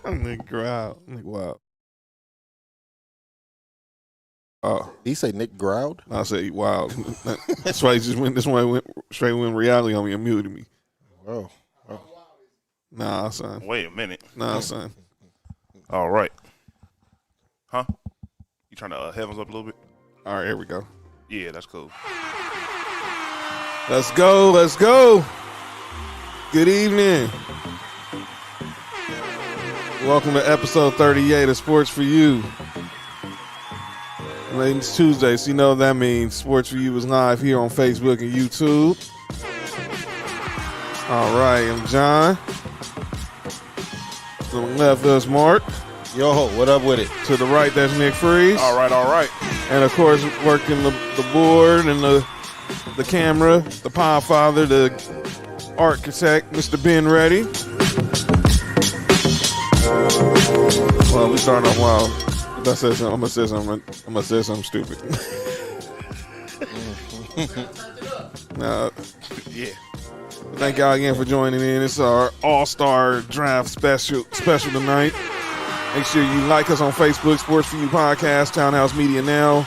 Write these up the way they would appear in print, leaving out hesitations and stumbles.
Nick Growl. Nick Wild. Oh, Did he say Nick growled? I say wow. That's why he just went. That's why he went straight went reality on me and muted me. Oh. Nah, son. Wait a minute. Nah, son. All right. Huh? You trying to heavens up a little bit? All right, here we go. Yeah, that's cool. Let's go. Let's go. Good evening. Welcome to episode 38 of Sports for You. It's Tuesday, so you know what that means. Sports for You is live here on Facebook and YouTube. All right, I'm John. To the left, that's Mark. Yo, what up with it? To the right, that's Nick Freeze. All right. And of course, working the board and the camera, the podfather, the architect, Mr. Ben Ready. Well, we starting off wild. If I say something, I'm gonna say something stupid. Nah. Yeah. Thank y'all again for joining in. It's our All-Star Draft special tonight. Make sure you like us on Facebook, Sports for You Podcast, Townhouse Media Now.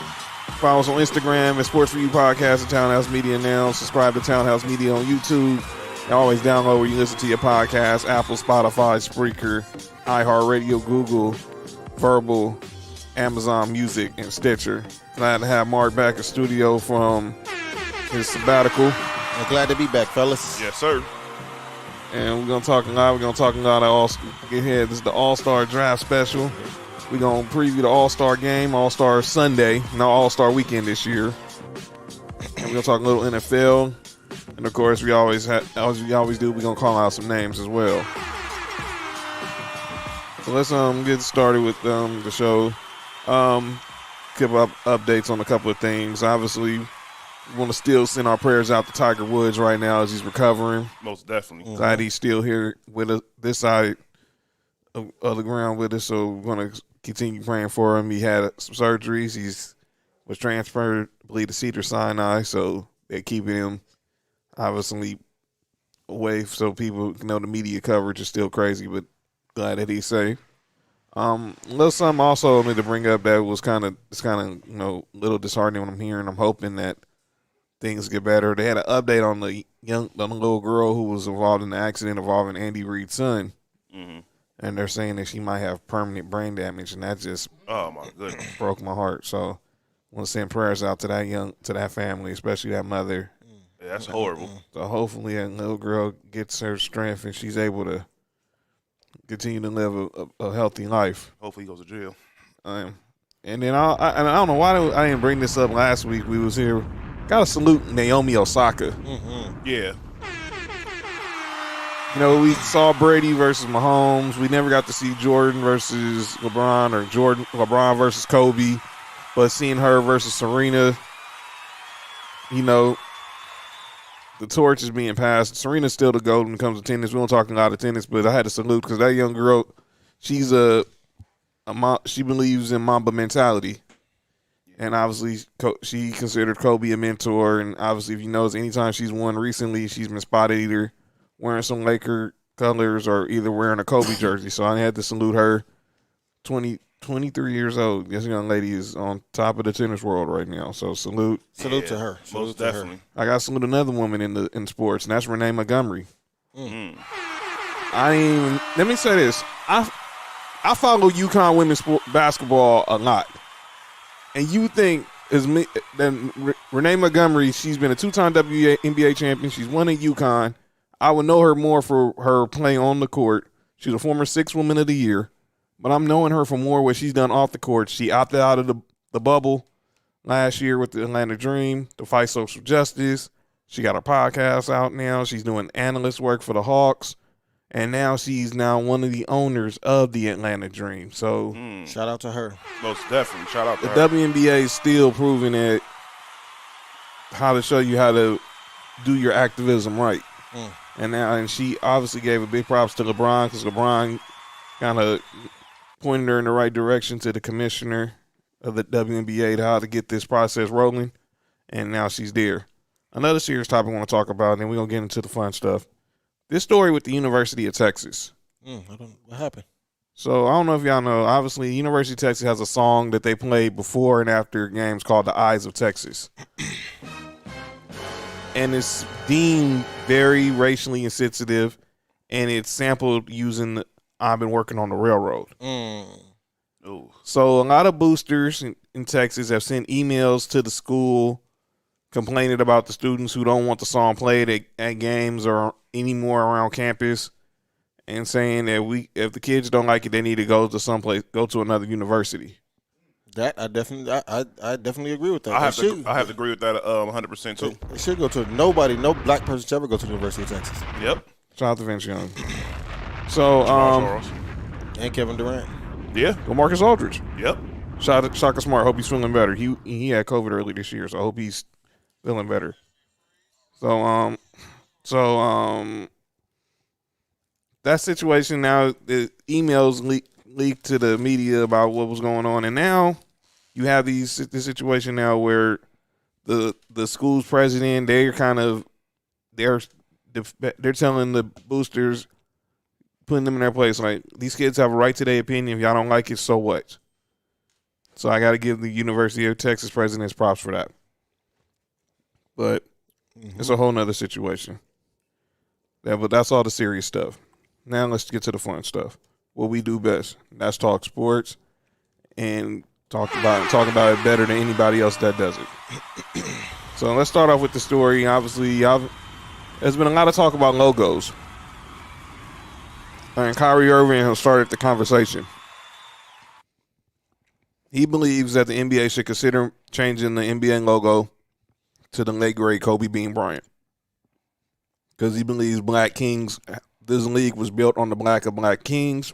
Follow us on Instagram at Sports for You Podcast and Townhouse Media Now. Subscribe to Townhouse Media on YouTube. And always download where you listen to your podcast: Apple, Spotify, Spreaker, iHeartRadio, Google, Verbal, Amazon Music, and Stitcher. Glad to have Mark back in studio from his sabbatical. I'm glad to be back, fellas. Yes, sir. And we're going to talk a lot. We're going to talk a lot of get ahead. This is the All-Star Draft Special. We're going to preview the All-Star Game, All-Star Sunday, not All-Star Weekend this year. And we're going to talk a little NFL. And, of course, we always do, we're going to call out some names as well. So let's get started with the show. Give up updates on a couple of things. Obviously, we want to still send our prayers out to Tiger Woods right now as he's recovering. Most definitely. Glad he's still here with us, this side of the ground with us. So we're going to continue praying for him. He had some surgeries. Was transferred, I believe, to Cedars-Sinai. So they're keeping him obviously away so people know the media coverage is still crazy, but glad that he's safe. A little something also I need to bring up that was kind of a little disheartening when I'm hearing. I'm hoping that things get better. They had an update on the little girl who was involved in the accident involving Andy Reid's son, and they're saying that she might have permanent brain damage, and that just Oh my goodness, broke my heart. So I want to send prayers out to that family, especially that mother. yeah, that's horrible. So hopefully that little girl gets her strength and she's able to continue to live a healthy life. Hopefully he goes to jail. And then I don't know why I didn't bring this up last week. We was here. Got to salute Naomi Osaka. Yeah. You know, we saw Brady versus Mahomes. We never got to see Jordan versus LeBron or LeBron versus Kobe. But seeing her versus Serena, you know, the torch is being passed. Serena's still the GOAT when it comes to tennis. We don't talk a lot of tennis, but I had to salute because that young girl, she's she believes in Mamba mentality. And obviously, she considered Kobe a mentor. And obviously, if you notice, anytime she's won recently, she's been spotted either wearing some Laker colors or either wearing a Kobe jersey. So I had to salute her. 23 years old. This young lady is on top of the tennis world right now. So salute To her. Most definitely. I got to salute another woman in sports, and that's Renee Montgomery. Let me say this. I follow UConn women's basketball a lot. And you think that Renee Montgomery, she's been a two-time NBA champion. She's won at UConn. I would know her more for her playing on the court. She's a former Sixth Woman of the Year. But I'm knowing her for more what she's done off the court. She opted out of the bubble last year with the Atlanta Dream to fight social justice. She got her podcast out now. She's doing analyst work for the Hawks. And now she's one of the owners of the Atlanta Dream. So shout out to her. Most definitely. Shout out to the her. WNBA is still proving that how to show you how to do your activism right. And she obviously gave a big props to LeBron because LeBron kind of pointed her in the right direction to the commissioner of the WNBA to how to get this process rolling. And now she's there. Another serious topic I want to talk about, and then we're going to get into the fun stuff. This story with the University of Texas. What happened? So I don't know if y'all know. Obviously, University of Texas has a song that they play before and after games called "The Eyes of Texas," and it's deemed very racially insensitive, and it's sampled using "I've Been Working on the Railroad." Ooh. So a lot of boosters in Texas have sent emails to the school complaining about the students who don't want the song played at games or anymore around campus, and saying that if the kids don't like it, they need to go to another university. That I definitely agree with that. I have to agree with that 100% too. It should go to no black person should ever go to the University of Texas. Yep. Shout out to Vince Young. So Charles. And Kevin Durant. Yeah. Well, Marcus Aldridge. Yep. Shout out to Shaka Smart. Hope he's feeling better. He had COVID early this year, so I hope he's feeling better. So that situation now, the emails leaked to the media about what was going on, and now you have this situation now where the school's president, they're telling the boosters, putting them in their place, like, these kids have a right to their opinion. If y'all don't like it, so what? So I got to give the University of Texas presidents props for that. But it's a whole nother situation. But that's all the serious stuff. Now let's get to the fun stuff. What we do best. That's talk sports and talk about it better than anybody else that does it. So let's start off with the story. Obviously, there's been a lot of talk about logos. And Kyrie Irving has started the conversation. He believes that the NBA should consider changing the NBA logo to the late great Kobe Bean Bryant, because he believes black kings. This league was built on the back of black kings,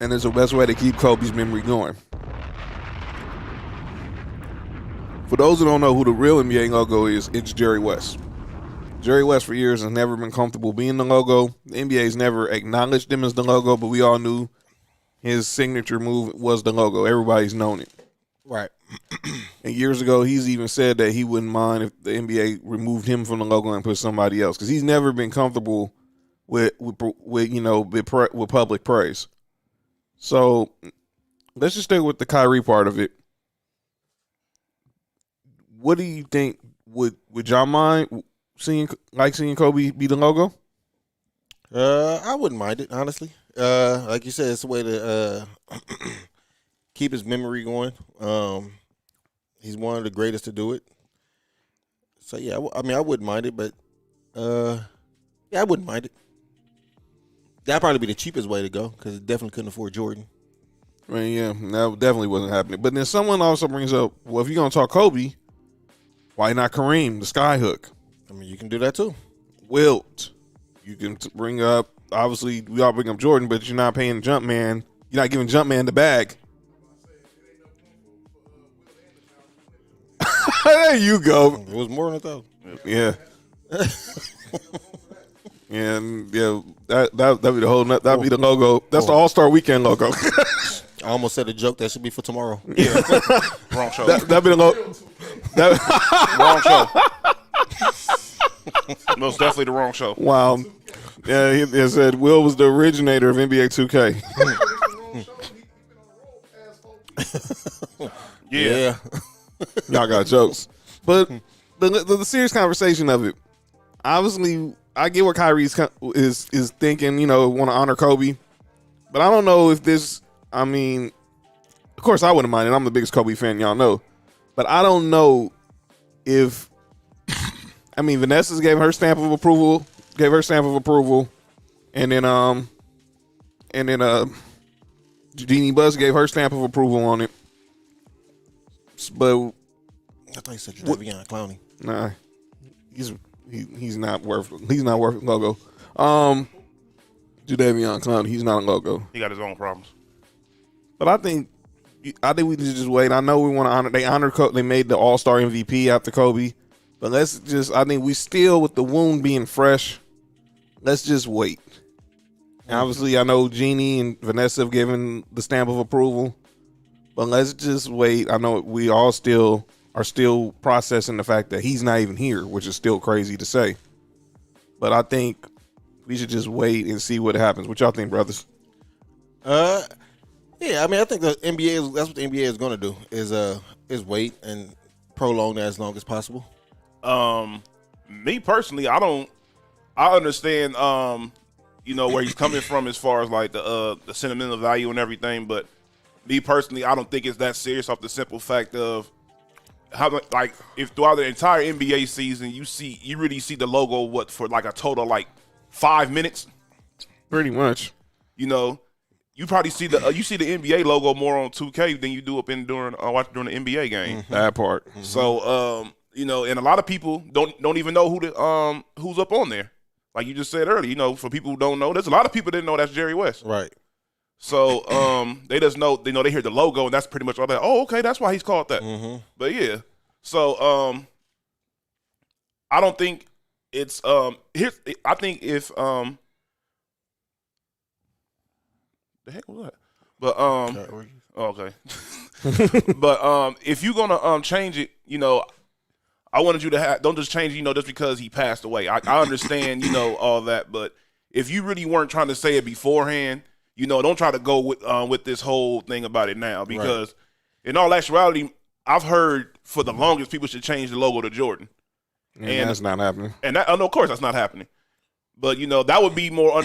and it's the best way to keep Kobe's memory going. For those who don't know who the real NBA logo is, it's Jerry West. Jerry West for years has never been comfortable being the logo. The NBA's never acknowledged him as the logo, but we all knew his signature move was the logo. Everybody's known it. Right. And years ago, he's even said that he wouldn't mind if the NBA removed him from the logo and put somebody else, because he's never been comfortable with public praise. So let's just stay with the Kyrie part of it. What do you think? Would y'all mind seeing Kobe be the logo? I wouldn't mind it, honestly. Like you said, it's a way to keep his memory going. He's one of the greatest to do it. So yeah, I wouldn't mind it, but yeah, I wouldn't mind it. That'd probably be the cheapest way to go, because it definitely couldn't afford Jordan. I mean, yeah, that definitely wasn't happening. But then someone also brings up, well, if you're gonna talk Kobe, why not Kareem, the skyhook? I mean, you can do that too. Wilt. You can bring up, obviously, we all bring up Jordan, but you're not paying Jumpman. You're not giving Jumpman the bag. There you go. It was more than 1,000. Yeah. And yeah, that'd be the whole. That'd be the logo. That's the All-Star Weekend logo. I almost said a joke that should be for tomorrow. Yeah. Wrong show. That'd be the logo. Wrong show. Most definitely the wrong show. Wow. Yeah, he said Will was the originator of NBA 2K. Yeah. Y'all got jokes. But the serious conversation of it, obviously, I get what Kyrie is thinking, want to honor Kobe. But I don't know if this, of course I wouldn't mind it. I'm the biggest Kobe fan, y'all know. But I don't know if, Vanessa gave her stamp of approval, and then Jeannie Buss gave her stamp of approval on it. But I thought you said Jadeveon Clowney. Nah, he's not worth logo. Jadeveon Clowney, he's not a logo. He got his own problems. But I think we should just wait. I know we want to honor. They honored Kobe. They made the All-Star MVP after Kobe. But I think we still, with the wound being fresh, let's just wait. And obviously, I know Jeannie and Vanessa have given the stamp of approval. But let's just wait. I know we all are still processing the fact that he's not even here, which is still crazy to say. But I think we should just wait and see what happens. What y'all think, brothers? Yeah, I mean, I think the NBA that's what the NBA is going to do is wait and prolong that as long as possible. Me personally, I understand where he's coming from as far as like the sentimental value and everything, but me personally, I don't think it's that serious off the simple fact of how, like, if throughout the entire NBA season you really see the logo for like a total like 5 minutes. Pretty much. You probably see the NBA logo more on 2K than you do up in during the NBA game. Mm-hmm. That part. Mm-hmm. So and a lot of people don't even know who's up on there. Like you just said earlier, for people who don't know, there's a lot of people that didn't know that's Jerry West. Right. So they just know they hear the logo and that's pretty much all that. Oh, okay, that's why he's called that. Mm-hmm. But yeah. So I don't think it's I think if the heck was that? But okay. But if you're gonna change it, I wanted you to don't just change it, just because he passed away. I understand, all that, but if you really weren't trying to say it beforehand, don't try to go with this whole thing about it now, because in all actuality, I've heard for the longest people should change the logo to Jordan, and that's not happening. And that, of course, that's not happening. But that would be more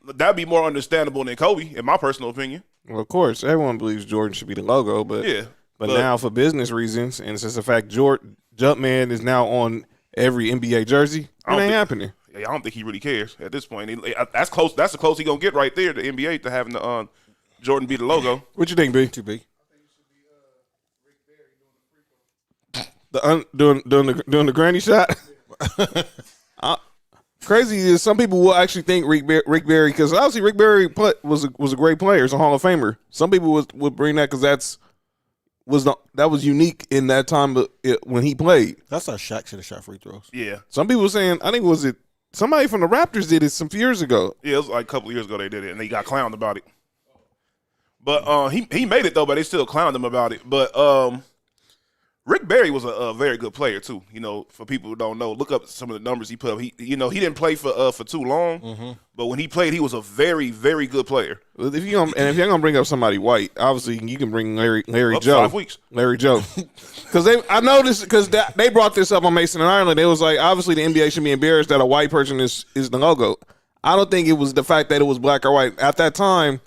that'd be more understandable than Kobe, in my personal opinion. Well, of course, everyone believes Jordan should be the logo, but yeah. But now for business reasons, and since the fact Jumpman is now on every NBA jersey, it ain't happening. I don't think he really cares at this point. That's close. That's the close he gonna get right there. The NBA to having the Jordan be the logo. What you think, B? Too big. Doing the granny shot. Crazy is some people will actually think Rick Barry, because obviously Rick Barry was a great player, he's a Hall of Famer. Some people would bring that because that was unique in that time when he played. That's how Shaq should have shot free throws. Yeah. Some people were saying, I think somebody from the Raptors did it some years ago. Yeah, it was like a couple of years ago they did it, and they got clowned about it. But he made it though, but they still clowned him about it. But Rick Barry was a very good player too. For people who don't know, look up some of the numbers he put up. He didn't play for too long, but when he played, he was a very, very good player. If you're gonna bring up somebody white, obviously you can bring Larry Joe. 5 weeks. Larry Joe, because I noticed because they brought this up on Mason and Ireland. It was like obviously the NBA should be embarrassed that a white person is the logo. I don't think it was the fact that it was black or white at that time.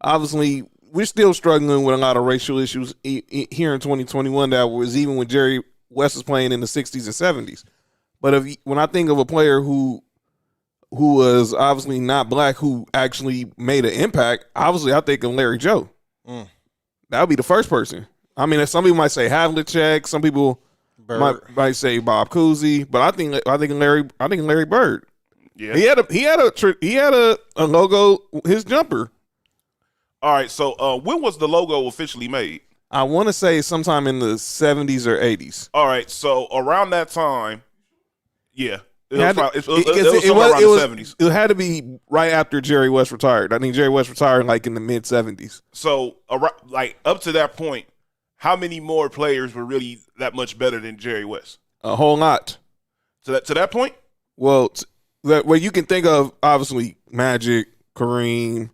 Obviously, we're still struggling with a lot of racial issues here in 2021 that was even when Jerry West was playing in the 60s and 70s. But when I think of a player who was obviously not black, who actually made an impact, obviously I think of Larry Joe. That would be the first person. I mean, some people might say Havlicek, some people might say Bob Cousy, but I think Larry Bird. Yeah, he had a logo, his jumper. All right, so when was the logo officially made? I want to say sometime in the 70s or 80s. All right, so around that time, yeah. It was around the 70s. It had to be right after Jerry West retired. I think Jerry West retired like in the mid-70s. So, up to that point, how many more players were really that much better than Jerry West? A whole lot. To that point? Well, where you can think of, obviously, Magic, Kareem,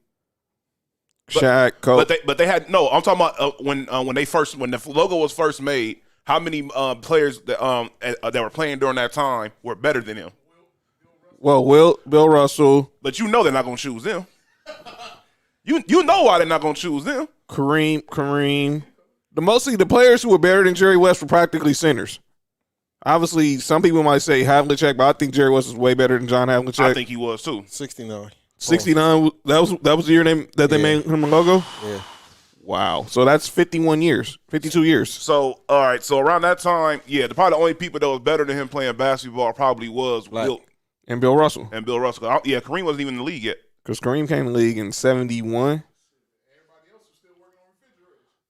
Shaq, Kobe. But they had no. I'm talking about when the logo was first made. How many players that were playing during that time were better than him? Well, Bill Russell. But they're not gonna choose them. You know why they're not gonna choose them? Kareem. Mostly the players who were better than Jerry West were practically centers. Obviously, some people might say Havlicek, but I think Jerry West was way better than John Havlicek. I think he was too. 69. 69. That was the year that they made him a logo. Yeah. Wow. So that's 51 years, 52 years. So all right. So around that time, yeah, probably the only people that was better than him playing basketball probably was Wilt and Bill Russell. Yeah, Kareem wasn't even in the league yet. Because Kareem came in the league in 71.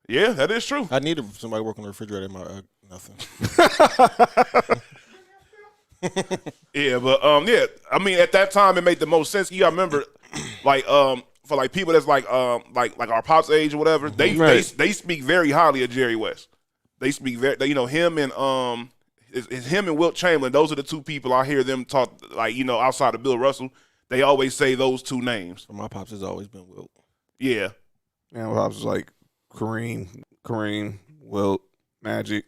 Yeah, that is true. I needed somebody working on the refrigerator in my nothing. Yeah, but yeah, I mean at that time it made the most sense. I remember for like people that's like our pop's age or whatever, they speak very highly of Jerry West. They speak him and Wilt Chamberlain. Those are the two people I hear them talk outside of Bill Russell. they always say those two names. My pops has always been Wilt. Yeah. And Pops was like Kareem, Wilt, Magic.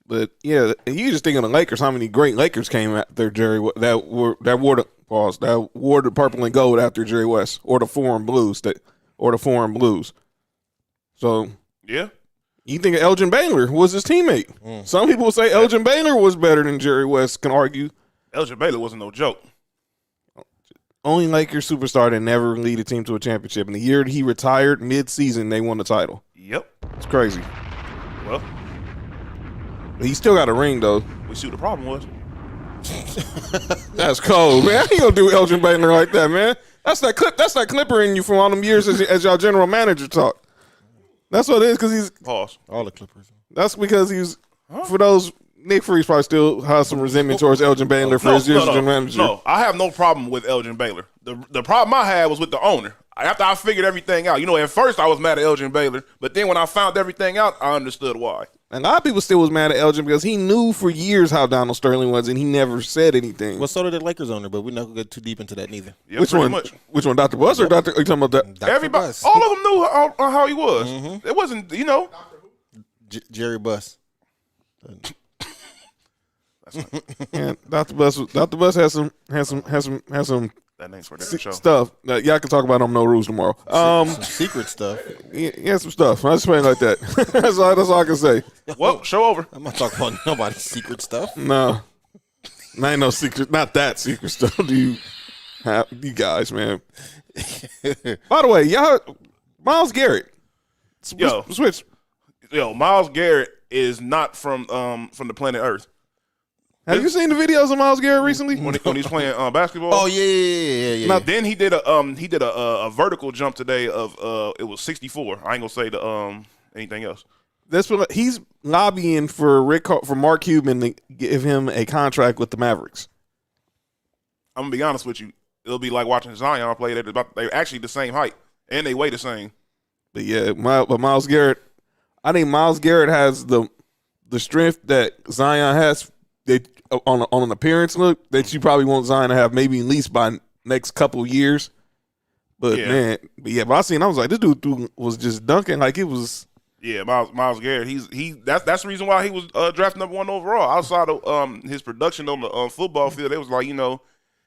But yeah, you just think of the Lakers. How many great Lakers came after Jerry that wore the purple and gold after Jerry West, or the Foreign Blues So Yeah. you think of Elgin Baylor was his teammate. Some people say Elgin Baylor was better than Jerry West. Can argue. Elgin Baylor wasn't no joke. Only Lakers superstar that never lead a team to a championship. In the year that he retired, mid-season, they won the title. Yep. It's crazy. Well, But he still got a ring, though. we see what the problem was. That's cold, man. How you gonna do Elgin Baylor like that, man? That's that Clipper in you from all them years as y'all general manager talk. That's what it is, because he's. Pause. All the Clippers. That's because he's. For those, Nick Freeze probably still has some resentment towards Elgin Baylor for his years as general manager. No, I have no problem with Elgin Baylor. The problem I had was with the owner. After I figured everything out, at first I was mad at Elgin Baylor, but then when I found everything out, I understood why. And a lot of people still was mad at Elgin because he knew for years how Donald Sterling was, and he never said anything. Well, so did the Lakers owner, but we're not going to get too deep into that neither. Yeah, Which pretty one? much. Which one? Dr. Buss or Dr. Are you talking about that? Dr. Everybody, Buss. all of them knew how he was. It wasn't, Jerry Buss. Yeah, Dr. Buss has some that name's for a different show. stuff that y'all can talk about on No Rules tomorrow. Some secret stuff. Yeah, some stuff. I just playing like that. That's all I can say. Well, show over. I'm not talking about nobody's secret stuff. No, ain't no secret. Not that secret stuff. Do you have you guys, man? By the way, y'all, Myles Garrett. Switch. Myles Garrett is not from the planet Earth. Have you seen the videos of Myles Garrett recently? When he's playing basketball. Oh yeah. Now, Then he did a vertical jump today of it was 64. I ain't gonna say the anything else. That's what he's lobbying for Mark Cuban to give him a contract with the Mavericks. I'm gonna be honest with you. It'll be like watching Zion play. They're actually the same height and they weigh the same. But yeah, but Myles Garrett, I think Myles Garrett has the strength that Zion has. That on an appearance look that you probably want Zion to have maybe at least by next couple of years. But Yeah. but I seen, I was like, this dude was just dunking like it was. Yeah, Myles Garrett. That's the reason why he was drafted number 1 overall. Outside of his production on the football field, it was like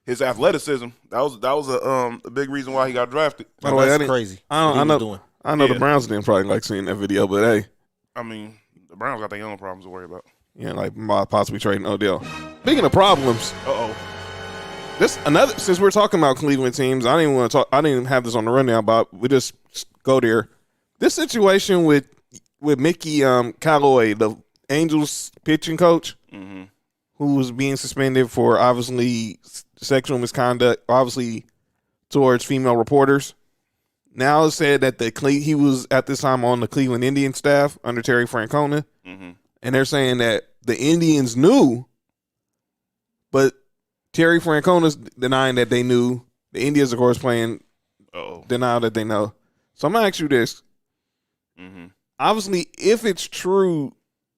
his athleticism. That was a big reason why he got drafted. By the way, That's crazy. I know Yeah. the Browns didn't probably like seeing that video, but hey, I mean, the Browns got their own problems to worry about. like possibly trading Odell. Speaking of problems, since we're talking about Cleveland teams, I didn't even have this on the rundown, but we just go there. This situation with Mickey Callaway, the Angels pitching coach, who was being suspended for obviously sexual misconduct, obviously towards female reporters. Now it's said that he was at this time on the Cleveland Indians staff under Terry Francona, and they're saying that the Indians knew, but Terry Francona's denying that they knew. The Indians, of course, denial that they know. So I'm gonna ask you this. Obviously, if it's true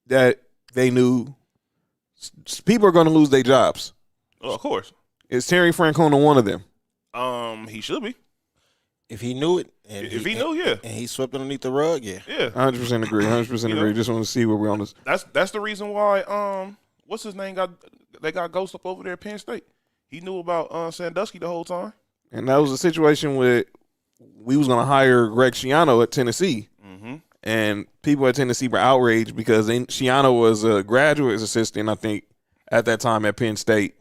that they knew, people are going to lose their jobs. Oh, of course. Is Terry Francona one of them? He should be. If he knew it, and If he knew, yeah. and he swept underneath the rug, yeah. Yeah. 100% agree. 100% agree. Just want to see where we're on this. That's the reason why what's his name they got Ghost up over there at Penn State. He knew about Sandusky the whole time. And that was a situation where we was going to hire Greg Schiano at Tennessee. And people at Tennessee were outraged because Schiano was a graduate assistant, I think, at that time at Penn State.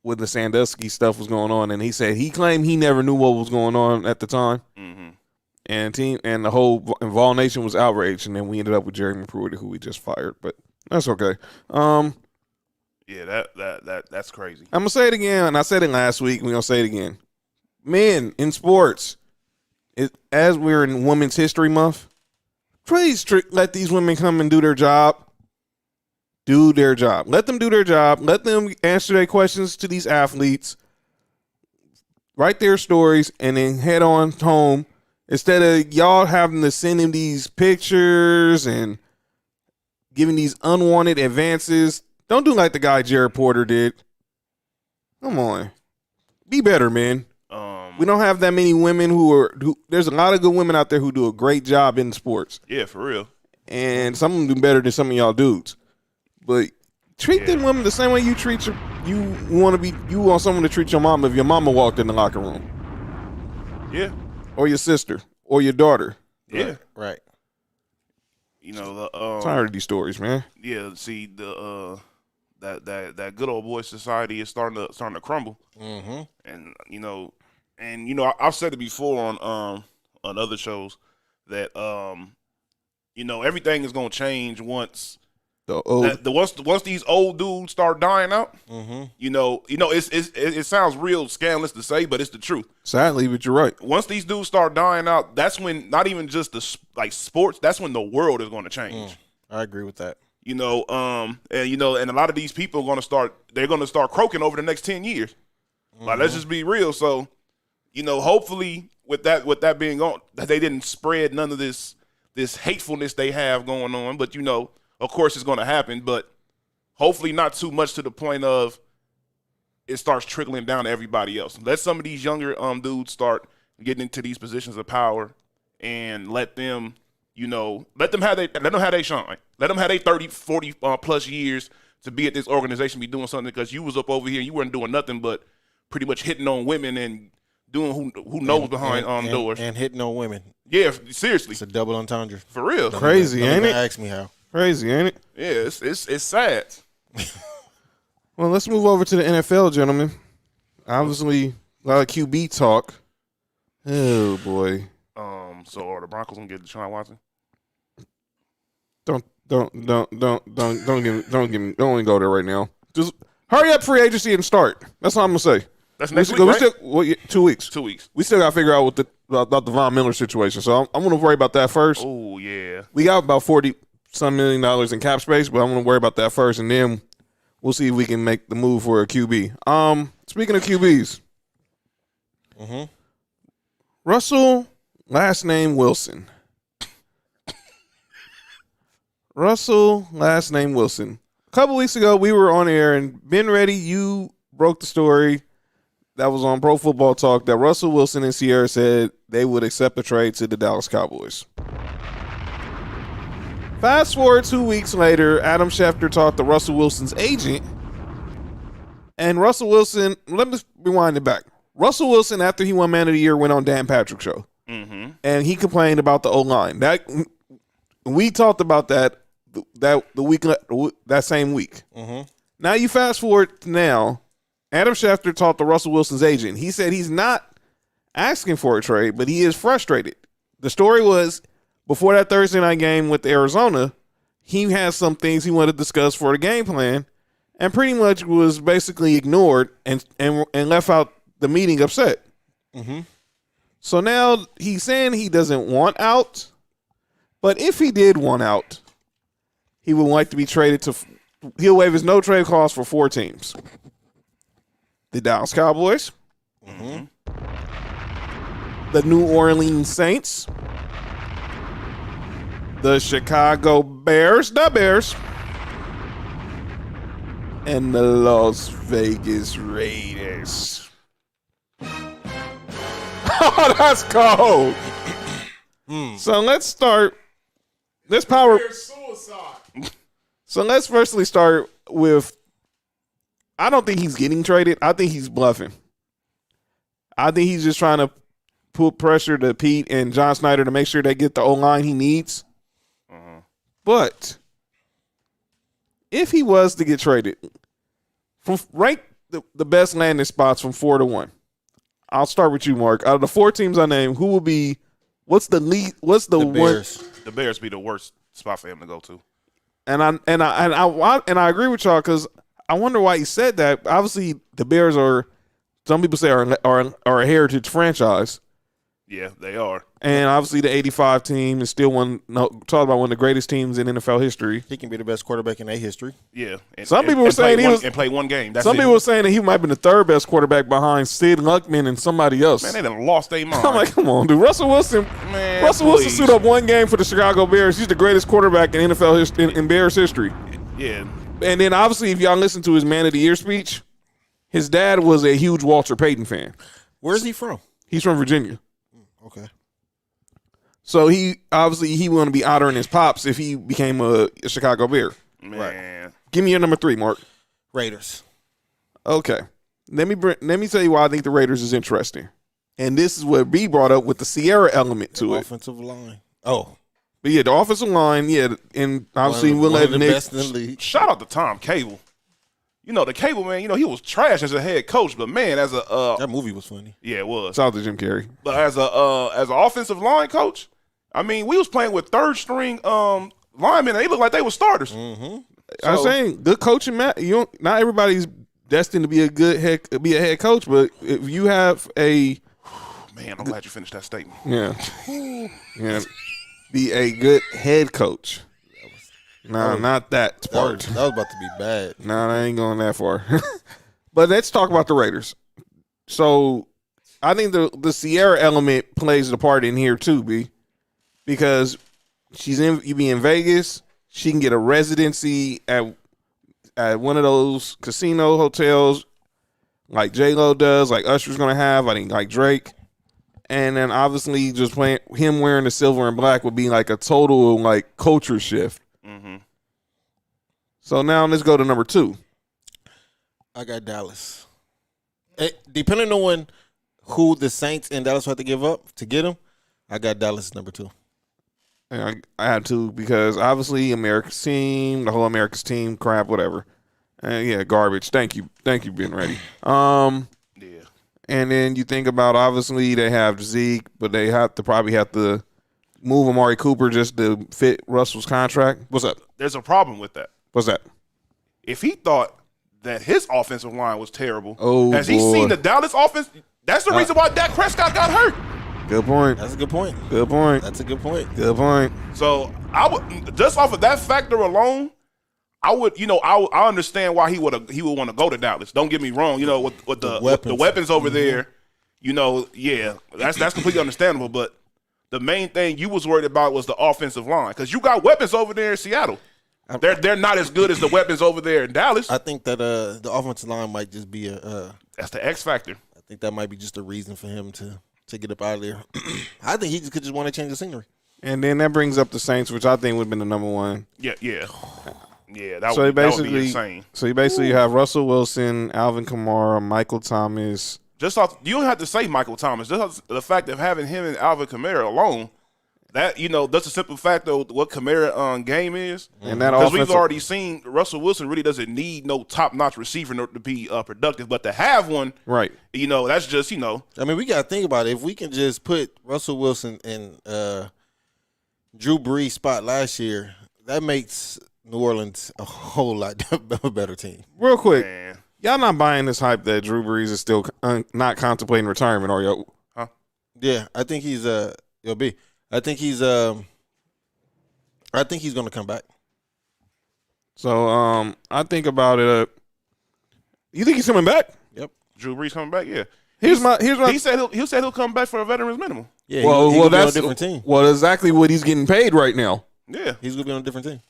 When the Sandusky stuff was going on, and he claimed he never knew what was going on at the time. And the whole Vol Nation was outraged, and then we ended up with Jerry McPruitt, who we just fired, but that's okay. Yeah, that's crazy. I'm gonna say it again, and I said it last week. We're gonna say it again. Men in sports, as we're in Women's History Month, please let these women come and do their job. Do their job. Let them do their job. Let them answer their questions to these athletes. Write their stories and then head on home. Instead of y'all having to send him these pictures and giving these unwanted advances. Don't do like the guy Jared Porter did. Come on. Be better, man. We don't have that many women who there's a lot of good women out there who do a great job in sports. Yeah, for real. And some of them do better than some of y'all dudes. But treat them women the same way you treat you want someone to treat your mama if your mama walked in the locker room. Yeah. Or your sister. Or your daughter. Yeah. Right. You know, Tired of these stories, man. Yeah, see the that good old boy society is starting to crumble. Mm-hmm. And I've said it before on other shows that everything is gonna change once once these old dudes start dying out. Mm-hmm. It sounds real scandalous to say, but it's the truth. Sadly, but you're right. Once these dudes start dying out, that's when not even just sports. That's when the world is going to change. I agree with that. And a lot of these people are going to start croaking over the next 10 years. Mm-hmm. Like, let's just be real. So, hopefully with that being on, that they didn't spread none of this hatefulness they have going on. But of course it's going to happen. But hopefully not too much to the point of it starts trickling down to everybody else. Let some of these younger dudes start getting into these positions of power, and let them have their shine. Let them have their 30, 40 plus years to be at this organization, be doing something, because you was up over here, you weren't doing nothing but pretty much hitting on women and doing who knows behind doors. And hitting on women. Yeah, seriously. It's a double entendre. For real. Crazy, ain't it? Ask me how. Crazy, ain't it? Yeah, it's sad. Well, let's move over to the NFL, gentlemen. Obviously, a lot of QB talk. Oh boy. So are the Broncos gonna get Deshaun Watson? Don't even go there right now. Just hurry up, free agency, and start. That's all I'm gonna say. That's next week, right? 2 weeks. 2 weeks. We still got to figure out about the Von Miller situation. So I'm gonna worry about that first. Oh yeah. We got about $40-some million in cap space, but I'm gonna worry about that first, and then we'll see if we can make the move for a QB. Speaking of QBs, Russell, last name Wilson. Russell, last name Wilson. A couple weeks ago, we were on air, and Ben Reddy, you broke the story that was on Pro Football Talk that Russell Wilson and Sierra said they would accept a trade to the Dallas Cowboys. Fast forward 2 weeks later, Adam Schefter talked to Russell Wilson's agent, and Russell Wilson, let me rewind it back. Russell Wilson, after he won Man of the Year, went on Dan Patrick's show, and he complained about the O-line. We talked about that same week. Now you fast forward to now, Adam Schefter talked to Russell Wilson's agent. He said he's not asking for a trade, but he is frustrated. The story was, before that Thursday night game with Arizona, he had some things he wanted to discuss for the game plan, and pretty much was basically ignored and left out the meeting upset. So now he's saying he doesn't want out, but if he did want out, he would like to be traded to. He'll waive his no trade clause for 4 teams: the Dallas Cowboys, the New Orleans Saints, the Chicago Bears, and the Las Vegas Raiders. Oh, that's cold. So let's start. So let's firstly start with, I don't think he's getting traded. I think he's bluffing. I think he's just trying to put pressure to Pete and John Snyder to make sure they get the O-line he needs. But if he was to get traded, rank the best landing spots from 4 to 1. I'll start with you, Mark. Out of the 4 teams I named, who will be? What's the lead? What's the Bears. one? The Bears be the worst spot for him to go to. And I agree with y'all, because I wonder why he said that. Obviously, the Bears are, some people say, are a heritage franchise. Yeah, they are. And obviously, the '85 team is still talk about one of the greatest teams in NFL history. He can be the best quarterback in their history. Yeah. Some people were saying play one game. Some people were saying that he might have been the 3rd best quarterback behind Sid Luckman and somebody else. Man, they done lost their mind. I'm like, come on, dude. Russell Wilson suited up one game for the Chicago Bears. He's the greatest quarterback in NFL history, in Bears history. Yeah. And then obviously, if y'all listen to his Man of the Year speech, His dad was a huge Walter Payton fan. Where's he from? He's from Virginia. Okay. So he want to be honoring his pops if he became a Chicago Bear. Man. Give me your number 3, Mark. Raiders. Okay. Let me tell you why I think the Raiders is interesting. And this is what B brought up with the Sierra element to it. Offensive line. Oh. But yeah, the offensive line, yeah, and obviously we'll let the Nick. best in the league. Shout out to Tom Cable. You know, the Cable, man, you know, he was trash as a head coach, but man, as a That movie was funny. yeah, it was. Shout out to Jim Carrey. But as an offensive line coach, I mean, we was playing with third string linemen, and they looked like they were starters. Mm-hmm. I'm saying good coaching, Matt. Not everybody's destined to be a head coach, but if you have a Man, I'm glad you finished that statement. yeah, be a good head coach. No, not that That part. was about to be bad. No, I ain't going that far. But let's talk about the Raiders. So I think the Sierra element plays a part in here too, B, because you be in Vegas, she can get a residency at one of those casino hotels, like J-Lo does, like Usher's gonna have. I think like Drake, and then obviously just playing him wearing the silver and black would be like a total like culture shift. Mm-hmm. So now let's go to number 2. I got Dallas. Depending on who the Saints and Dallas have to give up to get him, I got Dallas number 2. And I had to because obviously America's team, the whole America's team, crap, whatever. Yeah, garbage. Thank you, Ben Ready. Yeah. And then you think about obviously they have Zeke, but they probably have to move Amari Cooper just to fit Russell's contract. What's up? There's a problem with that. What's that? If he thought that his offensive line was terrible, Oh, has he boy. seen the Dallas offense? That's the reason why Dak Prescott got hurt. Good point. That's a good point. Good point. That's a good point. Good point. So I would just off of that factor alone, I would, I understand why he would want to go to Dallas. Don't get me wrong, with the weapons over there, yeah, that's completely understandable. But the main thing you was worried about was the offensive line because you got weapons over there in Seattle. They're not as good as the weapons over there in Dallas. I think that the offensive line might just be That's the X factor. I think that might be just a reason for him to get up out of there. I think he could just want to change the scenery. And then that brings up the Saints, which I think would have been the number 1. Yeah. So you that would be insane. So you basically have Russell Wilson, Alvin Kamara, Michael Thomas. Just off, you don't have to say Michael Thomas. Just off the fact of having him and Alvin Kamara alone, that that's a simple fact of what Kamara game is. And that because we've already seen Russell Wilson really doesn't need no top-notch receiver in order to be productive, but to have one, right? That's just I mean, we got to think about it. If we can just put Russell Wilson in Drew Brees' spot last year, that makes New Orleans a whole lot better team. Real quick, man. Y'all not buying this hype that Drew Brees is still not contemplating retirement, are y'all? Huh? Yeah, I think he's B. I think he's going to come back. So I think about it. You think he's coming back? Yep. Drew Brees coming back, yeah. Here's my. He said he'll come back for a veteran's minimum. Yeah. Well, that's on a different team. Well, exactly what he's getting paid right now. Yeah. He's going to be on a different team.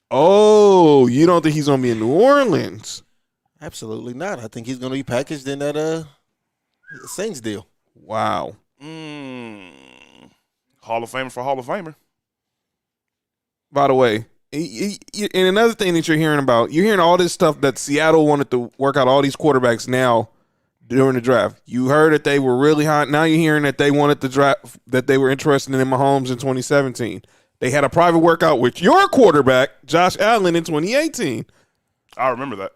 Oh, you don't think he's going to be in New Orleans? Absolutely not. I think he's going to be packaged in that Saints deal. Wow. Hall of Famer for Hall of Famer. By the way, and another thing that you're hearing all this stuff that Seattle wanted to work out all these quarterbacks now during the draft. You heard that they were really hot. Now you're hearing that they wanted the draft, that they were interested in Mahomes in 2017. They had a private workout with your quarterback, Josh Allen, in 2018. I remember that.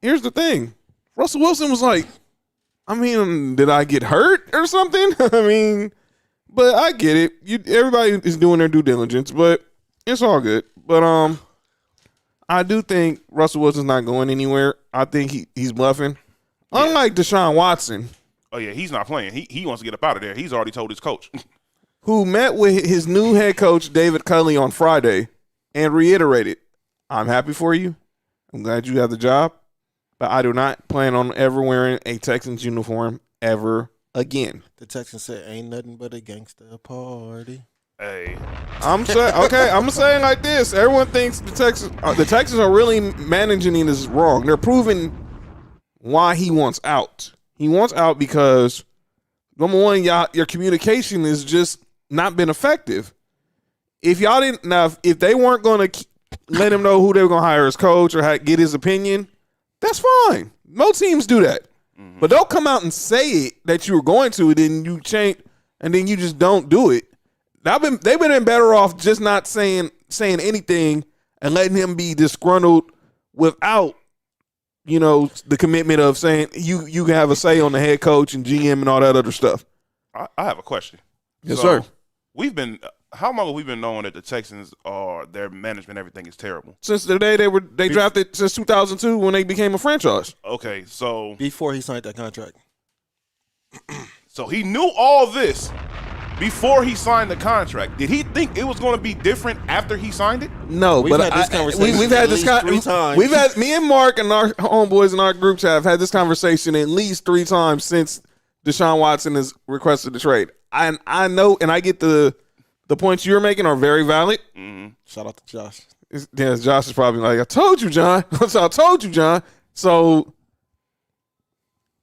Here's the thing. Russell Wilson was like, did I get hurt or something? But I get it. Everybody is doing their due diligence, but it's all good. But I do think Russell Wilson's not going anywhere. I think he's bluffing. Yeah. Unlike Deshaun Watson. Oh, yeah, he's not playing. He wants to get up out of there. He's already told his coach. Who met with his new head coach, David Culley, on Friday and reiterated, I'm happy for you. I'm glad you have the job. But I do not plan on ever wearing a Texans uniform ever again. The Texans said, ain't nothing but a gangster party. Hey. I'm saying like this. Everyone thinks the Texans are really managing this wrong. They're proving why he wants out. He wants out because, number one, your communication has just not been effective. If y'all didn't, now, if they weren't going to let him know who they were going to hire as coach or get his opinion, that's fine. Most teams do that. Mm-hmm. But they'll come out and say it that you were going to, and then you change, and then you just don't do it. They've been better off just not saying anything and letting him be disgruntled without, the commitment of saying you can have a say on the head coach and GM and all that other stuff. I have a question. Yes, sir. How long have we been knowing that the Texans their management, everything is terrible? Since the day they drafted, since 2002 when they became a franchise. Okay, so before he signed that contract. So he knew all this before he signed the contract. Did he think it was going to be different after he signed it? No, we've had this conversation. We've had this 3 times. We've had me and Mark and our homeboys in our groups have had this conversation at least 3 times since Deshaun Watson has requested the trade. I know, and I get the points you're making are very valid. Mm-hmm. Shout out to Josh. Josh is probably like, I told you, John. I told you, John. So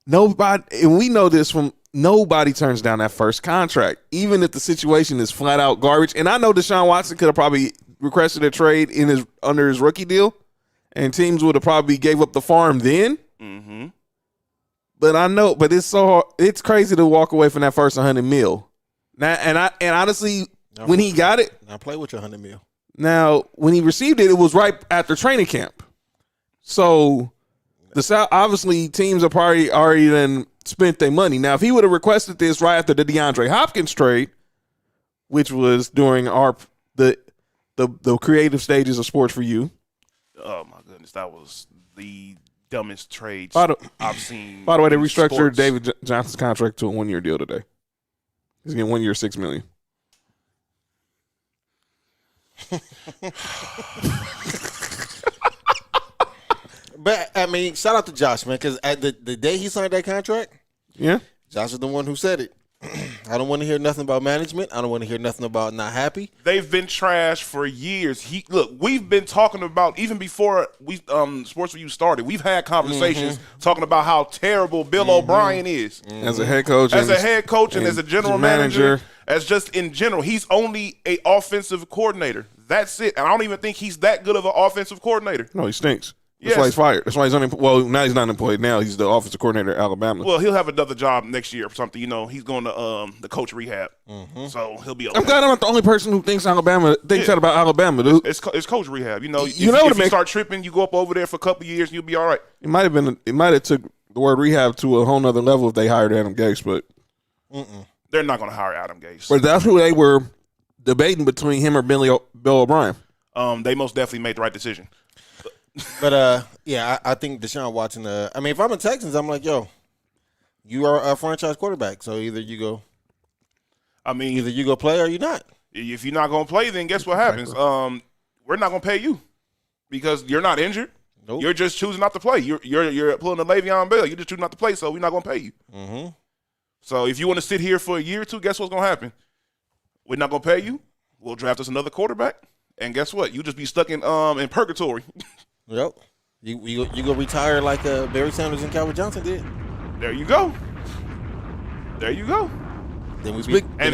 nobody, and we know this from nobody turns down that first contract, even if the situation is flat out garbage. And I know Deshaun Watson could have probably requested a trade under his rookie deal, and teams would have probably gave up the farm then. Mm-hmm. But it's crazy to walk away from that first $100 million. Now, and honestly, when he got it, now play with your $100 million. Now, when he received it, it was right after training camp. So the South, obviously, teams have probably already then spent their money. Now, if he would have requested this right after the DeAndre Hopkins trade, which was during the creative stages of sports for you. Oh my goodness, that was the dumbest trades I've seen. By the way, they restructured David Johnson's contract to a 1-year deal today. He's getting 1 year, $6 million. But I mean, shout out to Josh, man, because at the day he signed that contract, Josh is the one who said it. I don't want to hear nothing about management. I don't want to hear nothing about not happy. They've been trash for years. We've been talking about even before Sports Review started. We've had conversations talking about how terrible Bill O'Brien is as a head coach, and as a general manager, as just in general. He's only an offensive coordinator. That's it. And I don't even think he's that good of an offensive coordinator. No, he stinks. That's why he's fired. That's why he's unemployed. Well, now he's not unemployed. Now he's the offensive coordinator at Alabama. Well, he'll have another job next year or something. He's going to the coach rehab, so he'll be okay. I'm glad I'm not the only person who thinks that about Alabama, dude. It's coach rehab. If you start tripping, you go up over there for a couple of years, and you'll be all right. It might have took the word rehab to a whole nother level if they hired Adam Gase, but they're not going to hire Adam Gase. But that's who they were debating between him or Bill O'Brien. They most definitely made the right decision. But I think Deshaun Watson. I mean, if I'm in Texans, I'm like, yo, you are a franchise quarterback, so either you go play or you're not. If you're not going to play, then guess what happens? We're not going to pay you because you're not injured. Nope. You're just choosing not to play. You're pulling a Le'Veon Bell. You just choose not to play, so we're not going to pay you. Mm-hmm. So if you want to sit here for a year or two, guess what's going to happen? We're not going to pay you. We'll draft us another quarterback, and guess what? You just be stuck in purgatory. Yep. You go retire like Barry Sanders and Calvin Johnson did. There you go. Then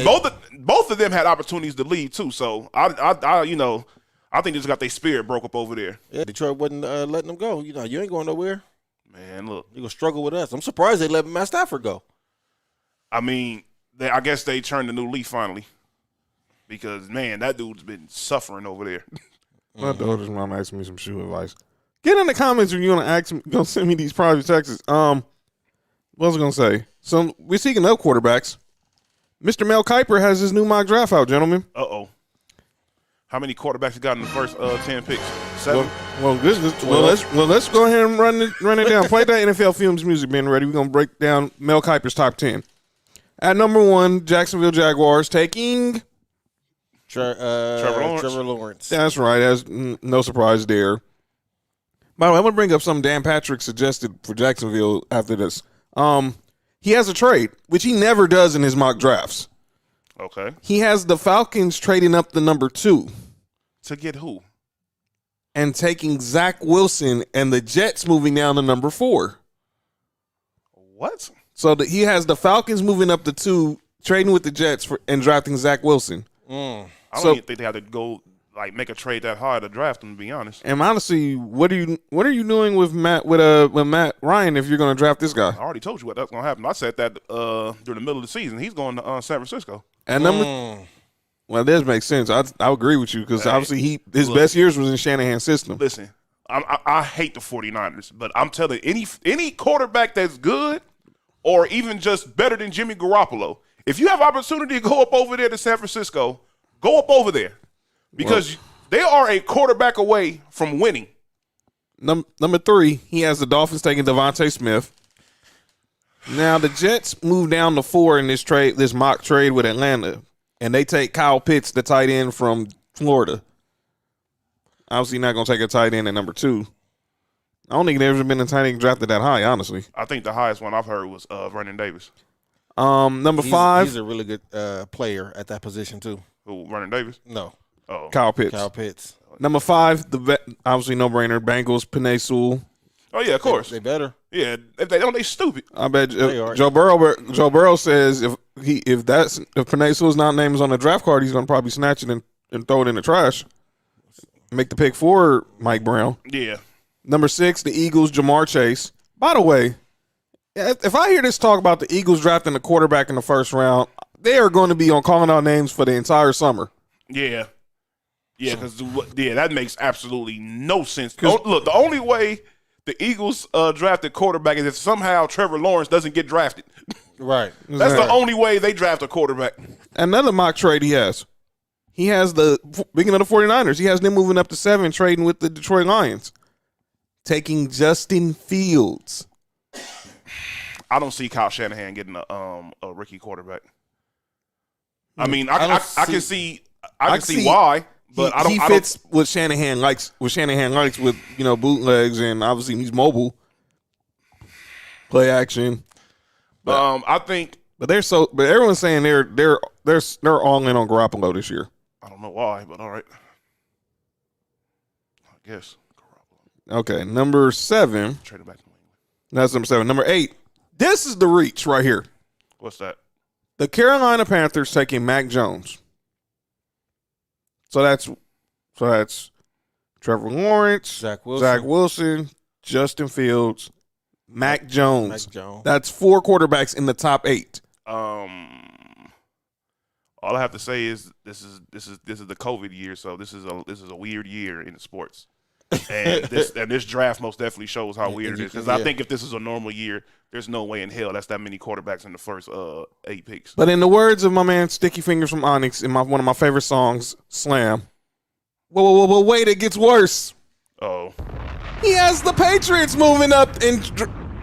both of them had opportunities to leave too. So I think they just got their spirit broke up over there. Yeah, Detroit wasn't letting them go. You ain't going nowhere. Man, look, you're gonna struggle with us. I'm surprised they let Matt Stafford go. I mean, I guess they turned a new leaf finally. Because man, that dude's been suffering over there. My daughter's mom asked me some shoe advice. Get in the comments when you're gonna send me these private texts. What was I gonna say? So we're speaking of quarterbacks. Mr. Mel Kiper has his new mock draft out, gentlemen. How many quarterbacks he got in the first 10 picks? 7? Let's go ahead and run it down. Play that NFL Films music, being ready. We're gonna break down Mel Kiper's top 10. At number 1, Jacksonville Jaguars taking Trevor Lawrence. That's right. There's no surprise there. By the way, I'm going to bring up something Dan Patrick suggested for Jacksonville after this. He has a trade, which he never does in his mock drafts. Okay. He has the Falcons trading up the number 2. To get who? And taking Zach Wilson and the Jets moving down to number 4. What? So he has the Falcons moving up to 2, trading with the Jets and drafting Zach Wilson. I don't even think they have to go make a trade that hard to draft him. To be honest, And honestly, what are you doing with Matt Ryan if you're going to draft this guy? I already told you what that's going to happen. I said that during the middle of the season. He's going to San Francisco. And well, that does make sense. I agree with you because obviously his best years was in Shanahan's system. Listen, I hate the 49ers, but I'm telling you, any quarterback that's good or even just better than Jimmy Garoppolo, if you have opportunity to go up over there to San Francisco, go up over there because they are a quarterback away from winning. Number 3, he has the Dolphins taking Devontae Smith. Now the Jets move down to 4 in this mock trade with Atlanta, and they take Kyle Pitts, the tight end from Florida. Obviously, not going to take a tight end at number 2. I don't think there's ever been a tight end drafted that high, honestly. I think the highest one I've heard was Vernon Davis. Number 5. He's a really good player at that position, too. Who, Vernon Davis? No. Oh, Kyle Pitts. Kyle Pitts. Number 5, obviously no-brainer, Bengals, Penei Sewell. Oh, yeah, of course. They better. Yeah, if they don't, they stupid. I bet They are. Joe Burrow says if Penei Sewell's not named on the draft card, he's going to probably snatch it and throw it in the trash. Make the pick for Mike Brown. Yeah. Number 6, the Eagles, Jamar Chase. By the way, if I hear this talk about the Eagles drafting a quarterback in the first round, they are going to be on calling out names for the entire summer. Yeah. Yeah, because that makes absolutely no sense. Look, the only way the Eagles drafted quarterback is if somehow Trevor Lawrence doesn't get drafted. Right. That's the only way they draft a quarterback. Another mock trade he has. He has speaking of the 49ers, he has them moving up to 7, trading with the Detroit Lions. Taking Justin Fields. I don't see Kyle Shanahan getting a rookie quarterback. I mean, I can see why, but he fits what Shanahan likes. What Shanahan likes with bootlegs, and obviously he's mobile, play action. I think, but everyone's saying they're all in on Garoppolo this year. I don't know why, but all right, I guess. Okay, number 7. Trade it back to New England. That's number 7. Number 8. This is the reach right here. What's that? The Carolina Panthers taking Mac Jones. So that's Trevor Lawrence, Zach Wilson, Justin Fields, Mac Jones. Mac Jones. That's 4 quarterbacks in the top 8. All I have to say is this is the COVID year, so this is a weird year in sports. And this draft most definitely shows how weird it is. Because I think if this is a normal year, there's no way in hell that's that many quarterbacks in the first 8 picks. But in the words of my man Sticky Fingers from Onyx, in one of my favorite songs, Slam. Whoa, wait, it gets worse. Oh, he has the Patriots moving up and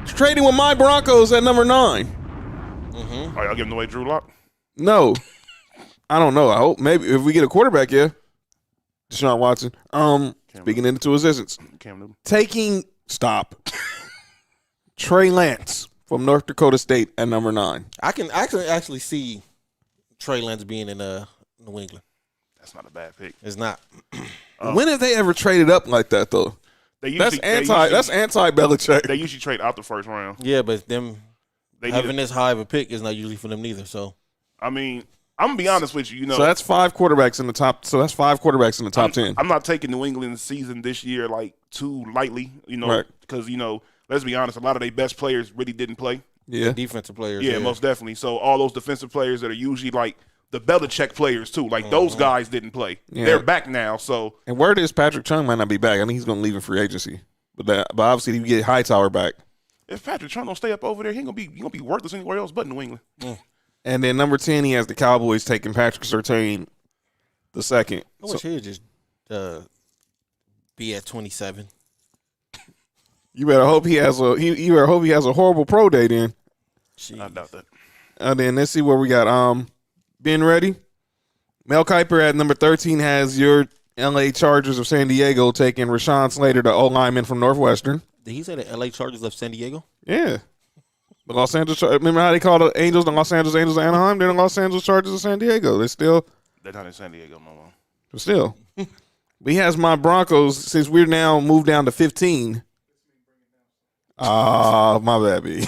trading with my Broncos at number 9. Mm-hmm. Are y'all giving away Drew Lock? No, I don't know. I hope maybe if we get a quarterback, yeah. Deshaun Watson. Speaking into existence. Cam Newton. Taking Trey Lance from North Dakota State at number 9. I can actually see Trey Lance being in New England. That's not a bad pick. It's not. When have they ever traded up like that though? That's anti-Belichick. They usually trade out the first round. Yeah, but having this high of a pick is not usually for them neither. So, I mean, I'm gonna be honest with you. So that's 5 quarterbacks in the top. So that's 5 quarterbacks in the top 10. I'm not taking New England's season this year too lightly. Because let's be honest, a lot of their best players really didn't play. Yeah, defensive players. Yeah, most definitely. So all those defensive players that are usually the Belichick players too, those guys didn't play. Yeah. They're back now. So and word is Patrick Chung might not be back. I think he's going to leave in free agency. But obviously you get Hightower back. If Patrick Chung don't stay up over there, he gonna be worthless anywhere else but New England. And then number 10, he has the Cowboys taking Patrick Surtain the second. I wish he would just be at 27. You better hope he has a horrible pro day then. Jeez. I doubt that. And then let's see where we got. Ben ready? Mel Kiper at number 13 has your LA Chargers of San Diego taking Rashawn Slater, the O-lineman from Northwestern. Did he say the LA Chargers of San Diego? Yeah. The Los Angeles. Remember how they call the Angels the Los Angeles Angels of Anaheim? They're the Los Angeles Chargers of San Diego. They're not in San Diego no more. Still. He has my Broncos, since we're now moved down to 15. Ah, my bad, B.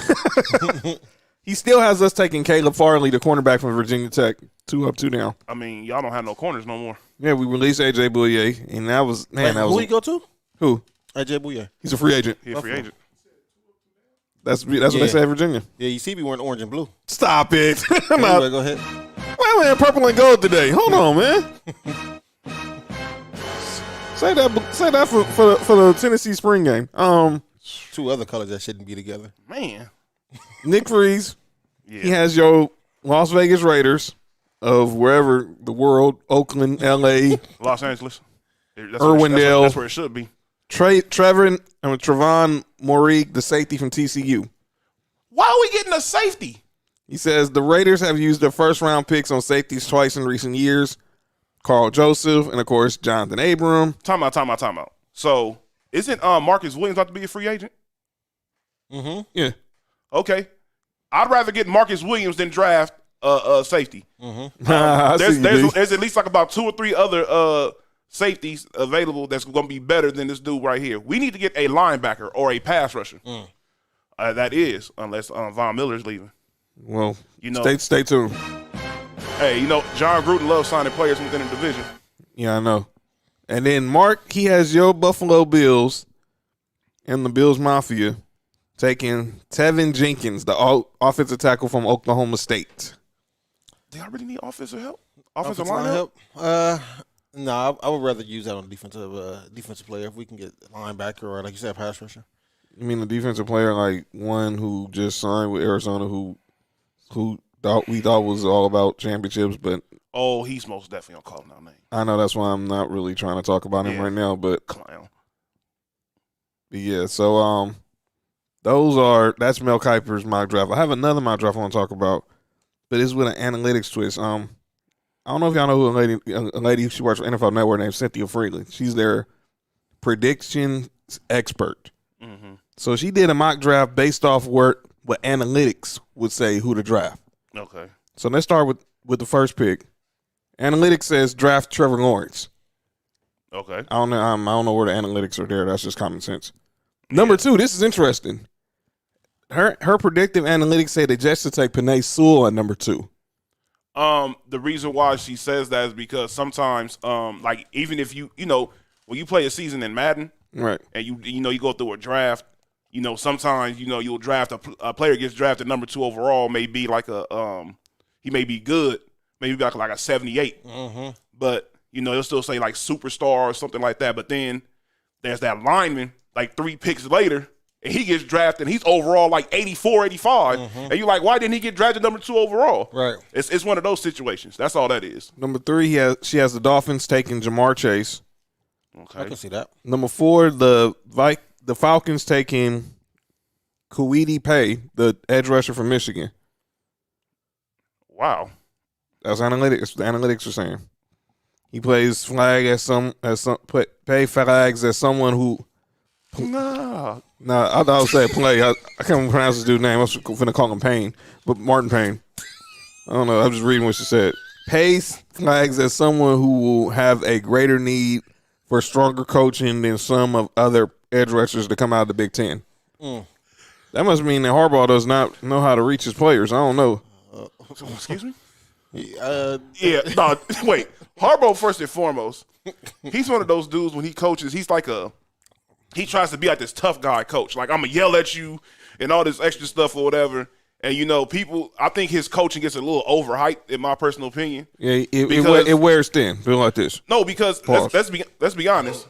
He still has us taking Caleb Farley, the cornerback from Virginia Tech. 2 up, 2 down. I mean, y'all don't have no corners no more. Yeah, we released AJ Bouye, and that was Who he go to? who? AJ Bouye. He's a free agent. He a free agent. That's what they say in Virginia. Yeah, you see me wearing orange and blue. Stop it. Anyway, go ahead. Wait a minute, purple and gold today. Hold on, man. Say that for the Tennessee spring game. 2 other colors that shouldn't be together. Man. Nick Freeze. Yeah. He has your Las Vegas Raiders of wherever the world, Oakland, L.A., Los Angeles. That's Irwindale. That's where it should be. Trevon Morik, the safety from TCU. Why are we getting a safety? He says the Raiders have used their first-round picks on safeties twice in recent years. Carl Joseph and, of course, Jonathan Abram. Time out. So, isn't Marcus Williams about to be a free agent? Mm-hmm. Yeah. Okay. I'd rather get Marcus Williams than draft a safety. Mm-hmm. I see you, B. There's at least like about 2 or 3 other safeties available that's going to be better than this dude right here. We need to get a linebacker or a pass rusher. That is, unless Von Miller's leaving. Well, You know, stay tuned. hey, you know, John Gruden loves signing players within the division. Yeah, I know. And then Mark, he has your Buffalo Bills and the Bills Mafia taking Tevin Jenkins, the offensive tackle from Oklahoma State. Do y'all really need offensive help? Offensive line help? No, I would rather use that on defensive player if we can get a linebacker or, like you said, a pass rusher. You mean a defensive player like one who just signed with Arizona who we thought was all about championships, but Oh, he's most definitely gonna call him out name. I know that's why I'm not really trying to talk about him Yeah. right now, but Clown. yeah, so that's Mel Kiper's mock draft. I have another mock draft I want to talk about, but it's with an analytics twist. I don't know if y'all know who a lady she works for NFL Network named Cynthia Freeland. She's their predictions expert. Mm-hmm. So she did a mock draft based off what analytics would say who to draft. Okay. So let's start with the first pick. Analytics says draft Trevor Lawrence. Okay. I don't know where the analytics are there. That's just common sense. Number 2, this is interesting. Her predictive analytics say the Jets should take Penei Sewell at number 2. The reason why she says that is because sometimes, like even if you know when you play a season in Madden, Right. and you go through a draft, sometimes you'll draft a player gets drafted number 2 overall may be like he may be good, maybe like a 78, but it'll still say like superstar or something like that. But then there's that lineman like 3 picks later, and he gets drafted, and he's overall like 84, 85, and you're like, why didn't he get drafted number 2 overall? Right. It's one of those situations. That's all that is. Number 3, she has the Dolphins taking Jamar Chase. Okay. I can see that. Number 4, the Falcons taking Kwity Paye, the edge rusher from Michigan. Wow. That's analytics. The analytics are saying he plays flag Paye flags as someone who. Nah. Nah, I thought I was saying play. I can't pronounce this dude's name. I was finna call him Payne, but Martin Payne. I don't know. I'm just reading what she said. Pace flags as someone who will have a greater need for stronger coaching than some of other edge rushers to come out of the Big Ten. That must mean that Harbaugh does not know how to reach his players. I don't know. Excuse me? Yeah. No, wait. Harbaugh, first and foremost, he's one of those dudes when he coaches, he tries to be like this tough guy coach. Like, I'm going to yell at you and all this extra stuff or whatever. And, people, I think his coaching gets a little overhyped, in my personal opinion. Yeah, it wears thin. Feel like this. No, because let's be honest.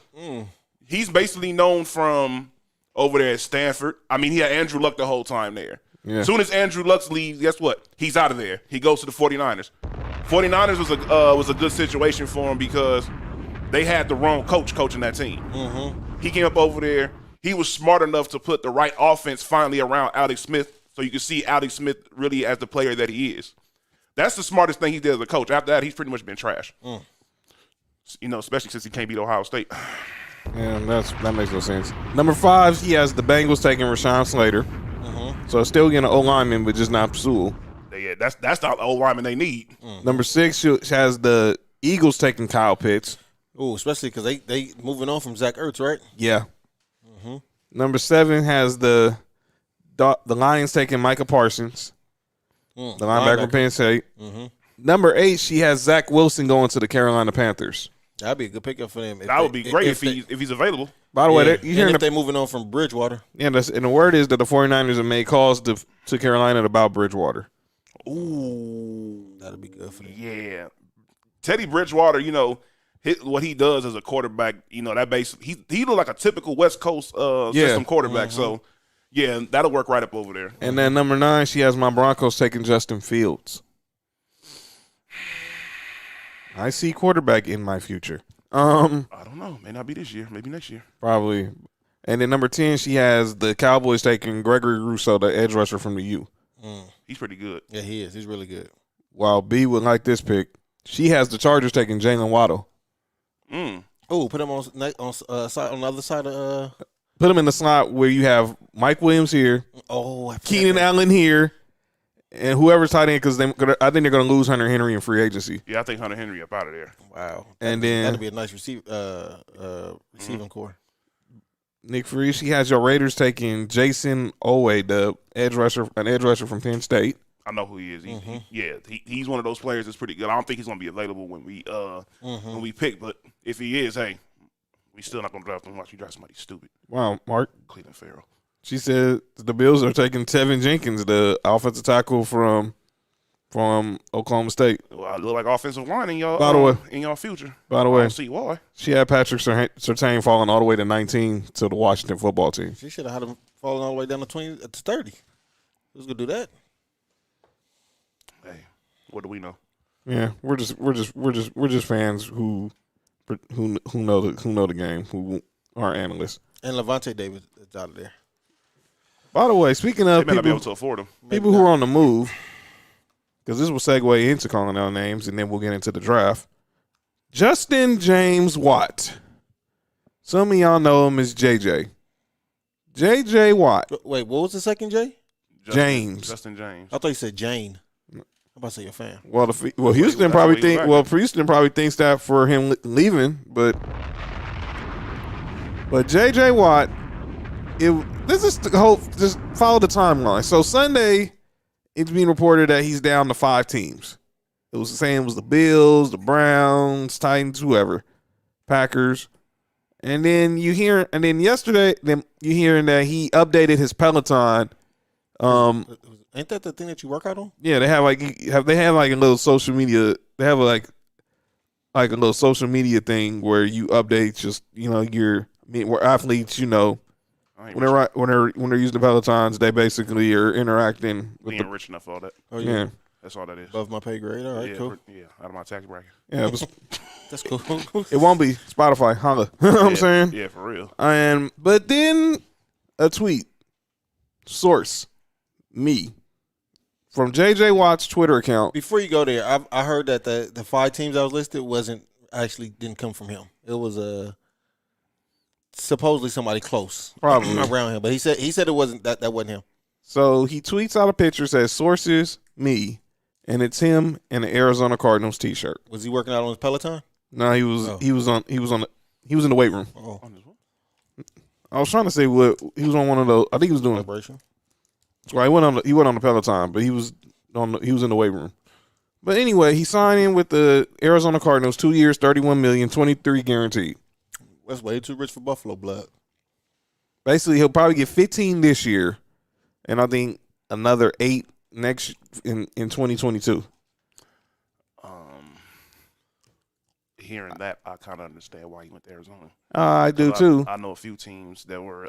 He's basically known from over there at Stanford. I mean, he had Andrew Luck the whole time there. Yeah. As soon as Andrew Luck leaves, guess what? He's out of there. He goes to the 49ers. 49ers was a good situation for him because they had the wrong coach coaching that team. He came up over there. He was smart enough to put the right offense finally around Alex Smith so you can see Alex Smith really as the player that he is. That's the smartest thing he did as a coach. After that, he's pretty much been trash. Especially since he can't beat Ohio State. Yeah, that makes no sense. Number 5, he has the Bengals taking Rashawn Slater. So still getting an O-lineman, but just not Sewell. Yeah, that's the old lineman they need. Number 6, she has the Eagles taking Kyle Pitts. Oh, especially because they moving on from Zach Ertz, right? Yeah. Number 7 has the The Lions taking Micah Parsons, the linebacker from Penn State. Mm-hmm. Number 8, she has Zach Wilson going to the Carolina Panthers. That'd be a good pickup for them. That would be great if he's available. By the way, yeah. you hearing they're moving on from Bridgewater. Yeah, and the word is that the 49ers have made calls to Carolina about Bridgewater. Ooh, that'd be good for them. Yeah, Teddy Bridgewater. What he does as a quarterback. That base. He look like a typical West Coast system quarterback. Mm-hmm. So yeah, that'll work right up over there. And then number 9, she has my Broncos taking Justin Fields. I see quarterback in my future. I don't know. May not be this year. Maybe next year. Probably. And then number 10, she has the Cowboys taking Gregory Rousseau, the edge rusher from the U. He's pretty good. Yeah, he is. He's really good. While B would like this pick, she has the Chargers taking Jalen Waddle. Oh, put him on the other side of. Put him in the slot where you have Mike Williams here, Keenan Allen here, and whoever's tight end, because I think they're going to lose Hunter Henry in free agency. Yeah, I think Hunter Henry up out of there. Wow. And then that'd be a nice receiving core. Nick Free, she has your Raiders taking Jason Owe, an edge rusher from Penn State. I know who he is. He's one of those players that's pretty good. I don't think he's going to be available when we pick, but if he is, hey, we still not going to draft him unless you draft somebody stupid. Wow, Mark. Cleveland Farrell. She said the Bills are taking Tevin Jenkins, the offensive tackle from Oklahoma State. Well, I look like offensive line in y'all. By the way, in y'all future. By the I way, don't see why. she had Patrick Surtain falling all the way to 19 to the Washington football team. She should have had him falling all the way down to 20 to 30. Who's gonna do that? Hey, what do we know? Yeah, we're just fans who know the game, who are analysts. And Levante David is out of there. By the way, speaking of they may not be able to afford him. People who are on the move, because this will segue into calling out names, and then we'll get into the draft. Justin James Watt. Some of y'all know him as JJ. JJ Watt. Wait, what was the second J? Justin James. I thought you said Jane. I'm about to say your fan. Well, Houston probably Houston probably thinks that for him leaving, but JJ Watt. Just follow the timeline. So Sunday, it's being reported that he's down to 5 teams. It was saying it was the Bills, the Browns, Titans, whoever, Packers, and then yesterday, you hearing that he updated his Peloton. Ain't that the thing that you work out on? Yeah, they have like a little social media. They have like a little social media thing where you update just where athletes when they're using the Pelotons, they basically are interacting with we ain't rich enough for all that. Oh yeah. That's all that is. Above my pay grade. All right, cool. Yeah, out of my tax bracket. Yeah, that's cool. It won't be Spotify. Holla. You know what I'm saying? Yeah, for real. But then a tweet, source, me, from JJ Watt's Twitter account. Before you go there, I heard that the 5 teams that was listed didn't come from him. It was supposedly somebody close, probably around him. But he said it wasn't that wasn't him. So he tweets out a picture, says sources, me, and it's him in an Arizona Cardinals t-shirt. Was he working out on his Peloton? No, he was in the weight room. Oh. I was trying to say what he was on one of those. I think he was doing celebration. Well, he went on the Peloton, but he was in the weight room. But anyway, he signed in with the Arizona Cardinals, 2 years, $31 million, 23 guaranteed. That's way too rich for Buffalo blood. Basically, he'll probably get 15 this year, and I think another 8 next in 2022. Hearing that, I kind of understand why he went to Arizona. I do too. I know a few teams that were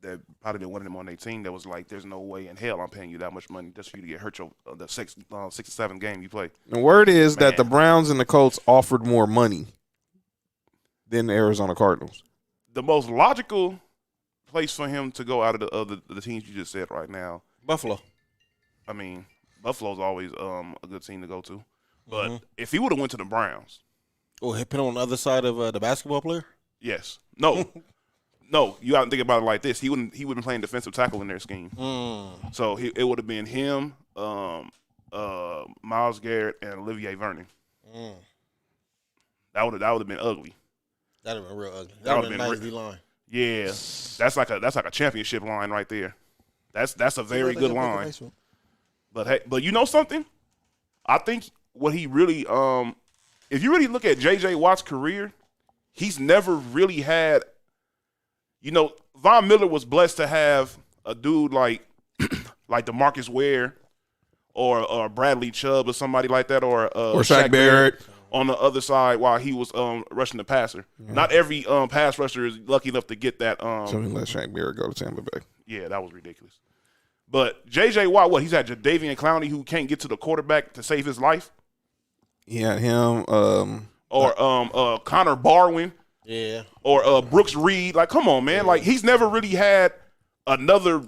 that probably didn't want him on their team. That was like, "There's no way in hell I'm paying you that much money just for you to get hurt the 6 or 7 game you play." The word is that the Browns and the Colts offered more money than the Arizona Cardinals. The most logical place for him to go out of the teams you just said right now, Buffalo. I mean, Buffalo's always a good team to go to, but if he would have went to the Browns. Oh, he put on the other side of the basketball player? Yes. No. No, you got to think about it like this. He would have been playing defensive tackle in their scheme. So it would have been him, Myles Garrett, and Olivier Vernon. That would have been ugly. That would have been real ugly. That would have been a nice D line. Yeah, that's like a championship line right there. That's a very good line. But hey, but you know something? I think what he really if you really look at J.J. Watt's career, he's never really had. Von Miller was blessed to have a dude like DeMarcus Ware or Bradley Chubb or somebody like that or Shaq Barrett on the other side while he was rushing the passer. Yeah. Not every pass rusher is lucky enough to get that. So he let Shaq Barrett go to Tampa Bay. Yeah, that was ridiculous. But J.J. Watt, he's had Jadeveon Clowney who can't get to the quarterback to save his life. He had him. Or Connor Barwin. Yeah. Or Brooks Reed. Like, come on, man. Yeah. Like, he's never really had another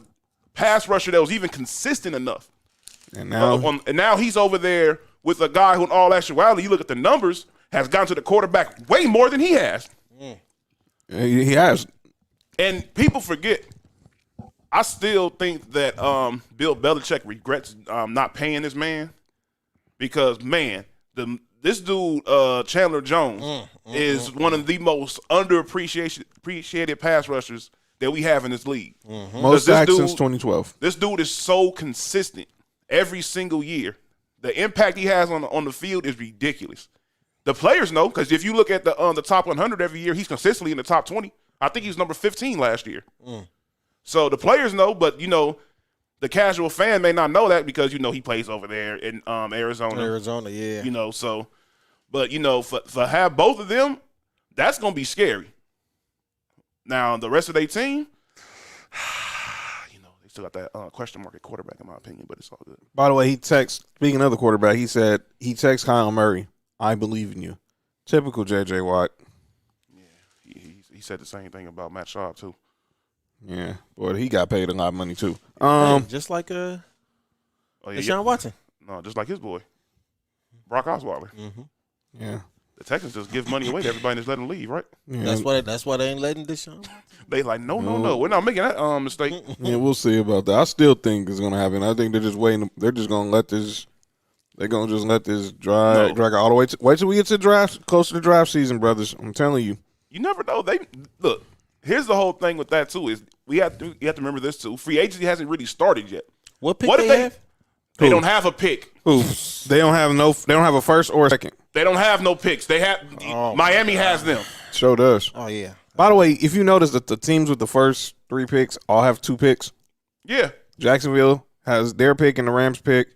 pass rusher that was even consistent enough. And now he's over there with a guy who, in all actuality, you look at the numbers, has gotten to the quarterback way more than he has. He has. And people forget. I still think that Bill Belichick regrets not paying this man because, man, this dude, Chandler Jones, is one of the most underappreciated pass rushers that we have in this league. Most sacks since 2012. This dude is so consistent every single year. The impact he has on the field is ridiculous. The players know because if you look at the top 100 every year, he's consistently in the top 20. I think he was number 15 last year. So the players know, but, the casual fan may not know that because, he plays over there in Arizona. Arizona, yeah. But, for have both of them, that's going to be scary. Now, the rest of their team, they still got that question mark at quarterback, in my opinion, but it's all good. By the way, speaking of the quarterback, he said he texts Kyle Murray, I believe in you. Typical J.J. Watt. Yeah, he said the same thing about Matt Schaub, too. Yeah, boy, he got paid a lot of money, too. Just like Deshaun Watson. No, just like his boy, Brock Osweiler. Yeah. The Texans just give money away to everybody and just let them leave, right? Yeah. That's why they ain't letting Deshaun. They like, no. We're not making that mistake. Yeah, we'll see about that. I still think it's going to happen. I think they're just waiting. They're just going to let this – they're going to just let this drag all the way – wait till we get to the draft, close to the draft season, brothers. I'm telling you. You never know. Look, here's the whole thing with that, too, is you have to remember this, too. Free agency hasn't really started yet. What pick they have? They don't have a pick. Who? They don't have a first or a second. They don't have no picks. They have Miami has them. Sure does. Oh yeah. By the way, if you notice that the teams with the first 3 picks all have 2 picks. Yeah. Jacksonville has their pick and the Rams pick.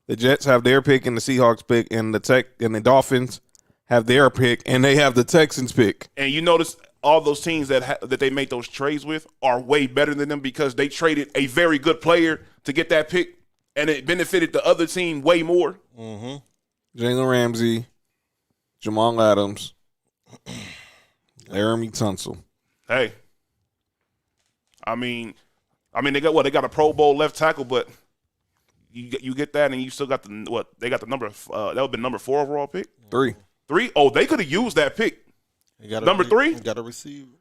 The Jets have their pick and the Seahawks pick, and the Dolphins have their pick and they have the Texans pick. And you notice all those teams that they made those trades with are way better than them because they traded a very good player to get that pick, and it benefited the other team way more. Jalen Ramsey, Jamal Adams, Laramie Tunsil. Hey, I mean, they got a Pro Bowl left tackle, but you get that, and you still got they got the number. That would have been number 4 overall pick. 3. Oh, they could have used that pick. Number 3. You got a receiver.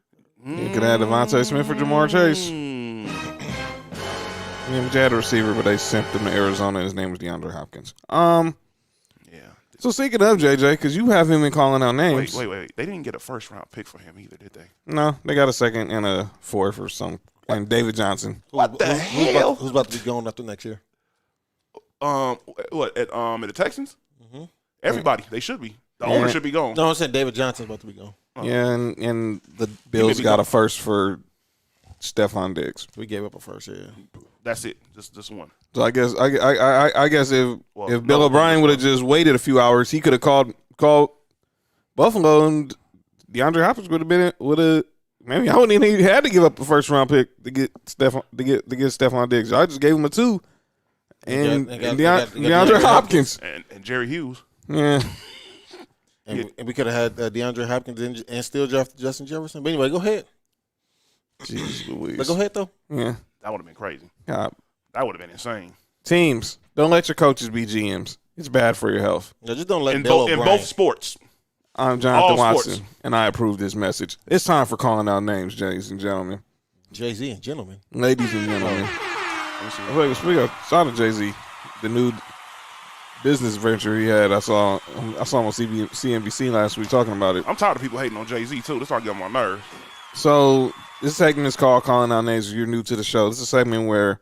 You could have Devontae Smith or Jamar Chase. Yeah, but they had a receiver, but they sent him to Arizona. His name was DeAndre Hopkins. Yeah. So speaking of JJ, because you have him in calling out names. Wait. They didn't get a first round pick for him either, did they? No, they got a second and a 4th or something. And David Johnson. What the hell? Who's about to be going after next year? At the Texans? Everybody. They should be. The owner should be gone. No, I'm saying David Johnson's about to be gone. Yeah, and the Bills got a first for Stephon Diggs. We gave up a first, yeah. That's it. Just one. So I guess if Bill O'Brien would have just waited a few hours, he could have called Buffalo, and DeAndre Hopkins would have maybe I wouldn't even had to give up a first round pick to get Stephon Diggs. I just gave him a 2, and DeAndre Hopkins and Jerry Hughes. Yeah. And we could have had DeAndre Hopkins and still drafted Justin Jefferson. But anyway, go ahead. Jeez Louise. But go ahead, though. Yeah. That would have been crazy. God. That would have been insane. Teams, don't let your coaches be GMs. It's bad for your health. No, just don't let in both sports. I'm Jonathan Watson, and I approve this message. It's time for calling out names, ladies and gentlemen. Jay-Z and gentlemen. Ladies and gentlemen. Speaking of, shout out to Jay-Z, the new business venture he had. I saw him on CNBC last week talking about it. I'm tired of people hating on Jay-Z, too. That's why I get on my nerves. So this segment is called Calling Out Names. If you're new to the show, this is a segment where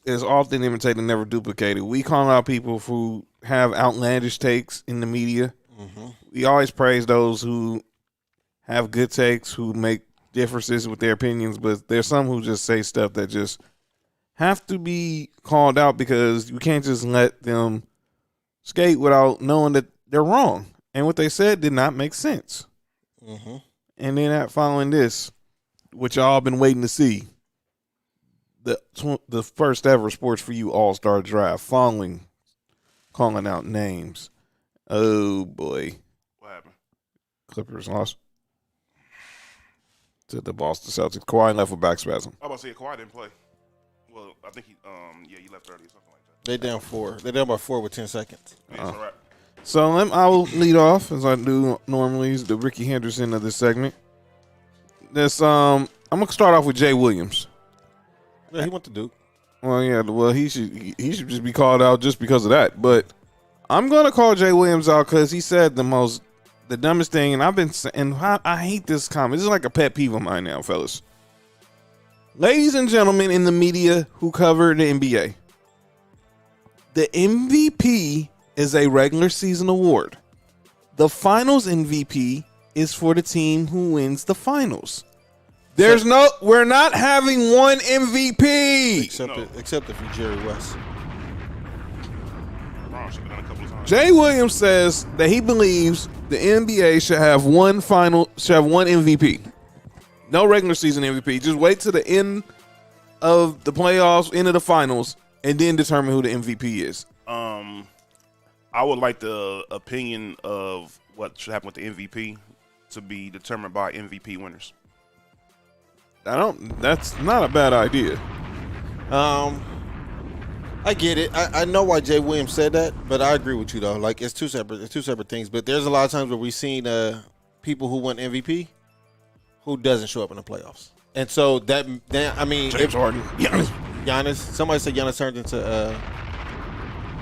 is often imitated, never duplicated. We call out people who have outlandish takes in the media. We always praise those who have good takes, who make differences with their opinions, but there's some who just say stuff that just have to be called out because you can't just let them skate without knowing that they're wrong. And what they said did not make sense. And then following this, which y'all been waiting to see, the first ever Sports For You All-Star Draft, calling out names. Oh, boy. What happened? Clippers lost to the Boston Celtics. Kawhi left with back spasm. I was about to say Kawhi didn't play. Well, I think he left early or something like that. They down 4. They down by 4 with 10 seconds. Yeah, it's all right. So I will lead off as I do normally. Is the Ricky Henderson of this segment. I'm gonna start off with Jay Williams. Yeah, he went to Duke. Well, yeah. Well, he should just be called out just because of that. But I'm gonna call Jay Williams out because he said the dumbest thing, and I've been saying, I hate this comment. This is like a pet peeve of mine now, fellas. Ladies and gentlemen in the media who cover the NBA, the MVP is a regular season award. The finals MVP is for the team who wins the finals. We're not having one MVP. Except if you're Jerry West. LeBron should have done a couple of times. Jay Williams says that he believes the NBA should have one MVP. No regular season MVP. Just wait to the end of the playoffs, end of the finals, and then determine who the MVP is. I would like the opinion of what should happen with the MVP to be determined by MVP winners. That's not a bad idea. I get it. I know why Jay Williams said that, but I agree with you though. Like it's two separate things. But there's a lot of times where we've seen people who won MVP who doesn't show up in the playoffs, and so that I mean, James Harden. Giannis. Somebody said Giannis turned into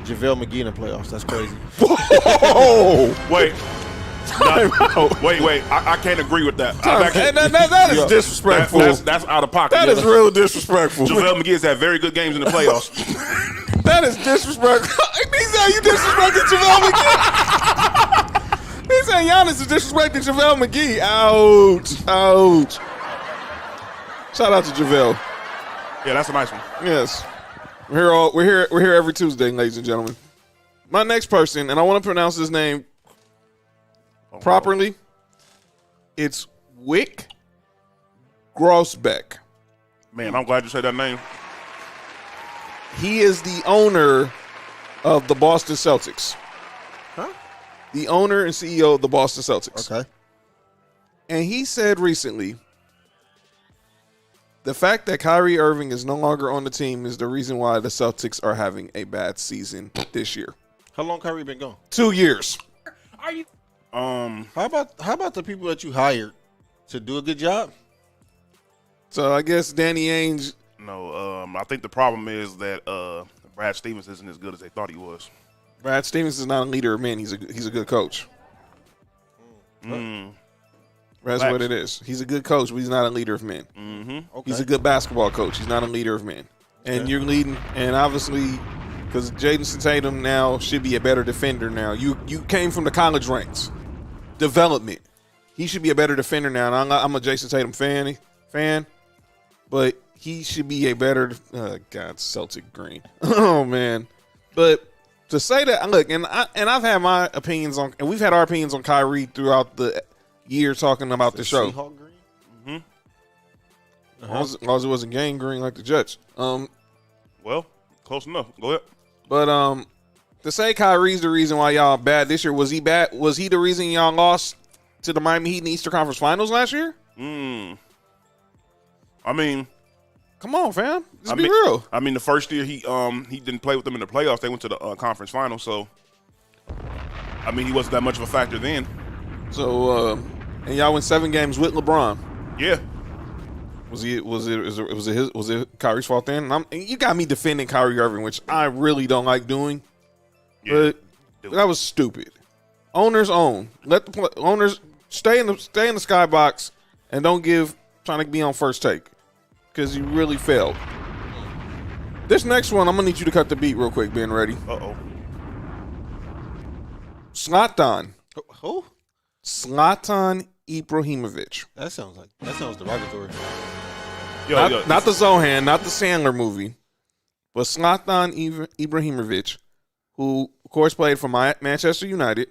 JaVale McGee in the playoffs. That's crazy. Whoa! Wait. Wait. I can't agree with that. That is disrespectful. That's out of pocket. That is real disrespectful. JaVale McGee has had very good games in the playoffs. That is disrespectful. He said you disrespected JaVale McGee. He said Giannis is disrespecting JaVale McGee. Ouch. Shout out to JaVale. Yeah, that's a nice one. Yes. We're here every Tuesday, ladies and gentlemen. My next person, and I want to pronounce his name properly. It's Wyc Grousbeck. Man, I'm glad you said that name. He is the owner of the Boston Celtics. Huh? The owner and CEO of the Boston Celtics. Okay. And he said recently, the fact that Kyrie Irving is no longer on the team is the reason why the Celtics are having a bad season this year. How long Kyrie been gone? 2 years. Are you? How about the people that you hired to do a good job? So I guess Danny Ainge. No, I think the problem is that Brad Stevens isn't as good as they thought he was. Brad Stevens is not a leader of men. He's a good coach. That's what it is. He's a good coach, but he's not a leader of men. Okay. He's a good basketball coach. He's not a leader of men. And you're leading, and obviously, because Jason Tatum now should be a better defender now. You came from the college ranks. Development. He should be a better defender now. And I'm a Jason Tatum fan, but he should be a better Celtic green. Oh man. But to say that, look, and I've had my opinions on, and we've had our opinions on Kyrie throughout the year talking about the show. Seahawk green? As long as it wasn't gang green like the Jets. Well, close enough. Go ahead. But to say Kyrie's the reason why y'all bad this year, was he bad? Was he the reason y'all lost to the Miami Heat in the Eastern Conference Finals last year? I mean, come on, fam. Be real. I mean, the first year he didn't play with them in the playoffs. They went to the conference finals. So, I mean, he wasn't that much of a factor then. So, and y'all went 7 games with LeBron. Yeah. Was it Kyrie's fault then? And you got me defending Kyrie Irving, which I really don't like doing. Yeah. But that was stupid. Owners own. Let the owners stay in the skybox and don't trying to be on first take because you really failed. This next one, I'm gonna need you to cut the beat real quick. Ben, ready? Uh-oh. Zlatan. Who? Zlatan Ibrahimovic. That sounds derogatory. Not the Zohan, not the Sandler movie, but Zlatan Ibrahimovic, who of course played for Manchester United,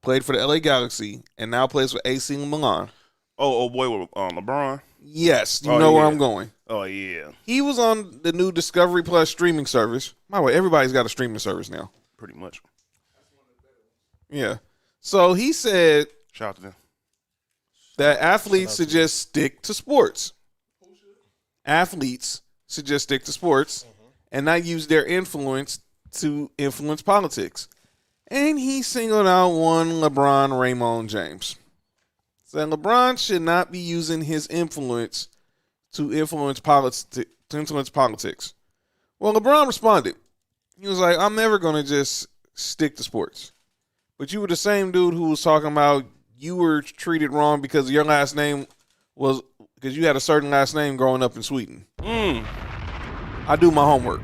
played for the LA Galaxy, and now plays for AC Milan. Oh boy, with LeBron. Yes, you know where I'm going. Oh yeah, He was on the new Discovery Plus streaming service. By the way, everybody's got a streaming service now. pretty much. Yeah. So he said Shout out to them. that athletes should just stick to sports. Athletes should just stick to sports and not use their influence to influence politics. And he singled out one LeBron Raymond James. Said LeBron should not be using his influence to influence politics. Well, LeBron responded. He was like, I'm never going to just stick to sports. But you were the same dude who was talking about you were treated wrong because your last name was because you had a certain last name growing up in Sweden. I do my homework.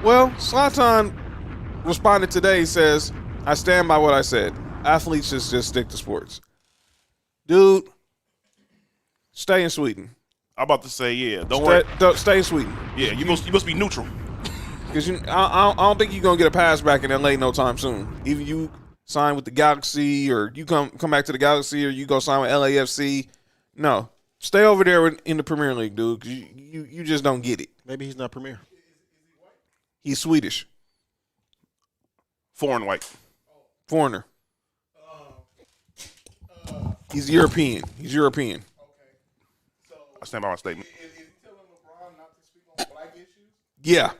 Well, Zlatan responded today, says, I stand by what I said. Athletes should just stick to sports. Dude, stay in Sweden. I'm about to say Don't worry. Stay in Sweden. Yeah, you must be neutral. Because I don't think you're going to get a pass back in LA no time soon. Either you sign with the Galaxy or you come back to the Galaxy or you go sign with LAFC. No. Stay over there in the Premier League, dude, because you just don't get it. Maybe he's not premier. He's Swedish. Foreign white. Foreigner. He's European. He's European. I stand by my statement. Is he telling LeBron not to speak on black issues? Yeah.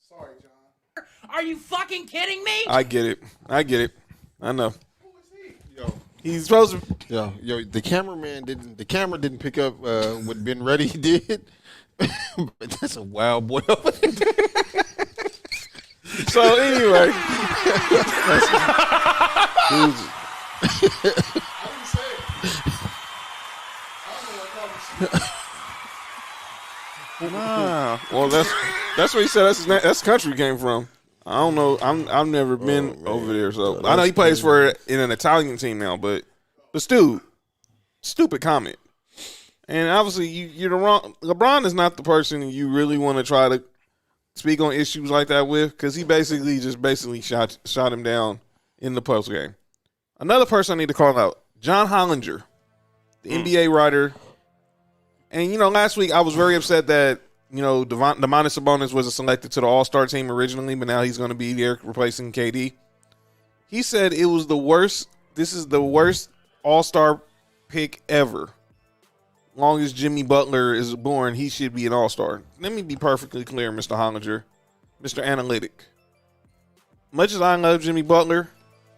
Sorry, John. Are you fucking kidding me? I get it. I know. Who is he? Yo, He's supposed to. yo, the cameraman didn't. The camera didn't pick up what Ben Ready did. But that's a wild boy over there. So anyway. Nah. Well, that's what he said. That's the country he came from. I don't know. I've never been over there, so I know he plays for in an Italian team now. But still, stupid comment. And obviously, you're the wrong. LeBron is not the person you really want to try to speak on issues like that with, because he basically shot him down in the post game. Another person I need to call out, John Hollinger, the NBA writer. And, last week I was very upset that, Domantas Sabonis wasn't selected to the All-Star team originally, but now he's going to be there replacing KD. He said it was the worst. This is the worst All-Star pick ever. Long as Jimmy Butler is born, he should be an All-Star. Let me be perfectly clear, Mr. Hollinger, Mr. Analytic. Much as I love Jimmy Butler,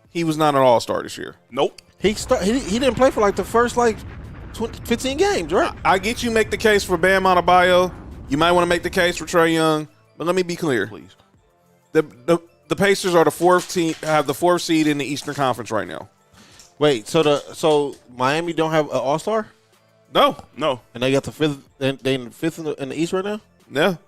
he was not an All-Star this year. Nope. He didn't play for the first 15 games, right? I get you make the case for Bam Adebayo. You might want to make the case for Trae Young, but let me be clear. Please. The Pacers are the fourth team, have the fourth seed in the Eastern Conference right now. Wait, so Miami don't have an All-Star, No, and they got the fifth. They in the fifth in the East right now.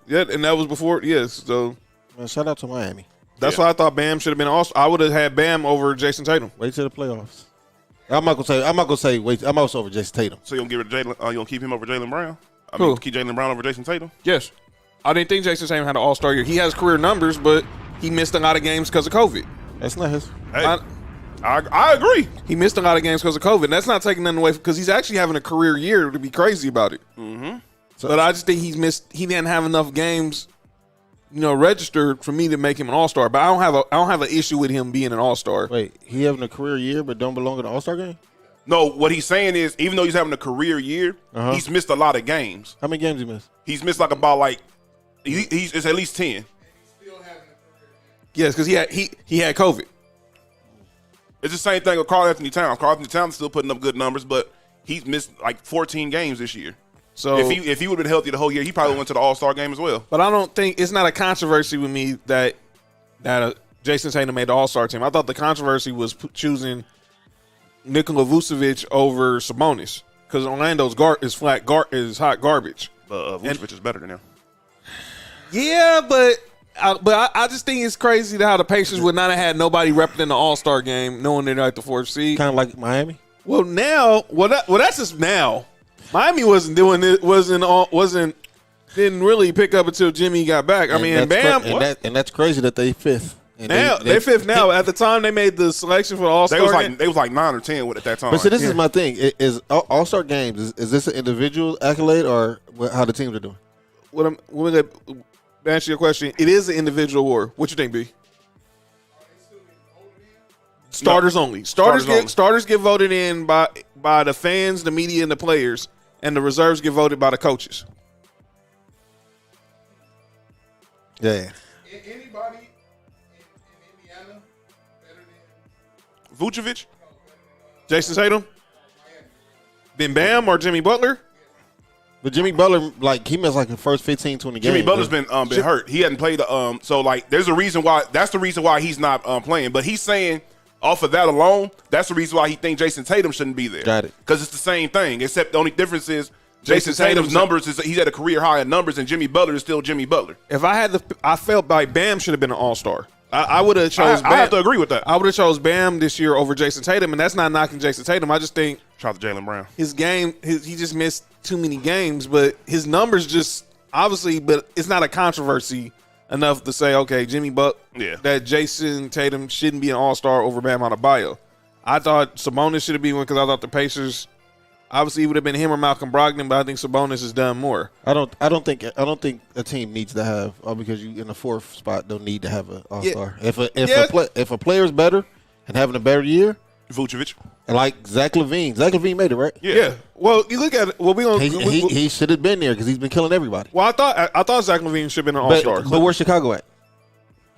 yeah, and that was before. Yes, so Man, shout out to Miami. that's why I thought Bam should have been All-Star. I would have had Bam over Jason Tatum. Wait till the playoffs. I'm not gonna say. Wait, I'm also over Jason Tatum. So you gonna give it to Jalen? You gonna keep him over Jalen Brown? Who? Keep Jalen Brown over Jason Tatum? Yes, I didn't think Jason Tatum had an All-Star year. He has career numbers, but he missed a lot of games because of COVID. That's not his. Hey, I agree. He missed a lot of games because of COVID. That's not taking nothing away because he's actually having a career year to be crazy about it. Mm-hmm. But I just think he didn't have enough games, registered for me to make him an All-Star. But I don't have an issue with him being an All-Star. Wait, he having a career year but don't belong in the All-Star game? No, what he's saying is, even though he's having a career year, he's missed a lot of games. How many games he missed? He's missed about it's at least 10. Yes, because he had COVID. It's the same thing with Karl Anthony Towns. Karl Anthony Towns is still putting up good numbers, but he's missed 14 games this year. So if he would have been healthy the whole year, he probably went to the All-Star game as well. But I don't think it's not a controversy with me that Jason Tatum made the All-Star team. I thought the controversy was choosing Nikola Vucevic over Sabonis because Orlando's is hot garbage. But Vucevic is better than him. Yeah, but I just think it's crazy how the Pacers would not have had nobody repping in the All-Star game, knowing they're like the 4th seed. Kind of like Miami. Well, now, that's just now. Miami wasn't doing it. Didn't really pick up until Jimmy got back. I mean, and Bam. And that's crazy that they 5th. And Now they 5th now. At the time they made the selection for the All-Star game, They was like 9 or 10 at that time. But see, this is my thing. Is All-Star games, is this an individual accolade or how the teams are doing? to answer your question, it is an individual award. What you think, B? Starters only. Starters get voted in by the fans, the media, and the players, and the reserves get voted by the coaches. Yeah. Anybody in Indiana better than Vucevic. Jason Tatum, then Bam or Jimmy Butler. But Jimmy Butler, like, he missed like the first 15, 20 games. Jimmy Butler's been hurt. He hadn't played so like there's a reason why that's the reason why he's not playing. But he's saying off of that alone, that's the reason why he thinks Jason Tatum shouldn't be there. Got it. Because it's the same thing, except the only difference is Jason Tatum's numbers is he's at a career high in numbers, and Jimmy Butler is still Jimmy Butler. If I felt like Bam should have been an All-Star. I would have chose Bam. I have to agree with that. I would have chose Bam this year over Jason Tatum, and that's not knocking Jason Tatum. I just think Shout out to Jaylen Brown. his game, he just missed too many games, but his numbers just obviously, but it's not a controversy enough to say, okay, that Jason Tatum shouldn't be an All-Star over Bam Adebayo. I thought Sabonis should have been one because I thought the Pacers, obviously it would have been him or Malcolm Brogdon, but I think Sabonis has done more. I don't think a team needs to have because you in the 4th spot don't need to have an All-Star. If a player's better and having a better year, Vucevic. and like Zach LaVine made it, right? Yeah. Well, you look at it. Well, He should have been there because he's been killing everybody. Well, I thought Zach LaVine should have been an All-Star. But where's Chicago at?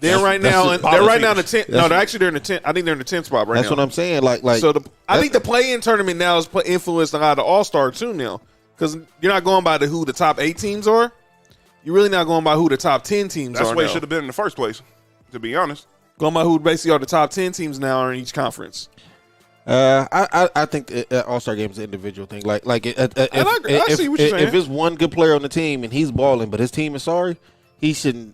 They're right now in the 10th. No, they're in the 10th. I think they're in the 10th spot right now. That's what I'm saying. Like so I think the play-in tournament now is influenced a lot of the All-Star too now, because you're not going by who the top 8 teams are. You're really not going by who the top 10 teams are. That's where it now. should have been in the first place, to be honest. Going by who basically are the top 10 teams now are in each conference. I think All-Star game is an individual thing. I see what you're saying. If it's one good player on the team and he's balling, but his team is sorry, he should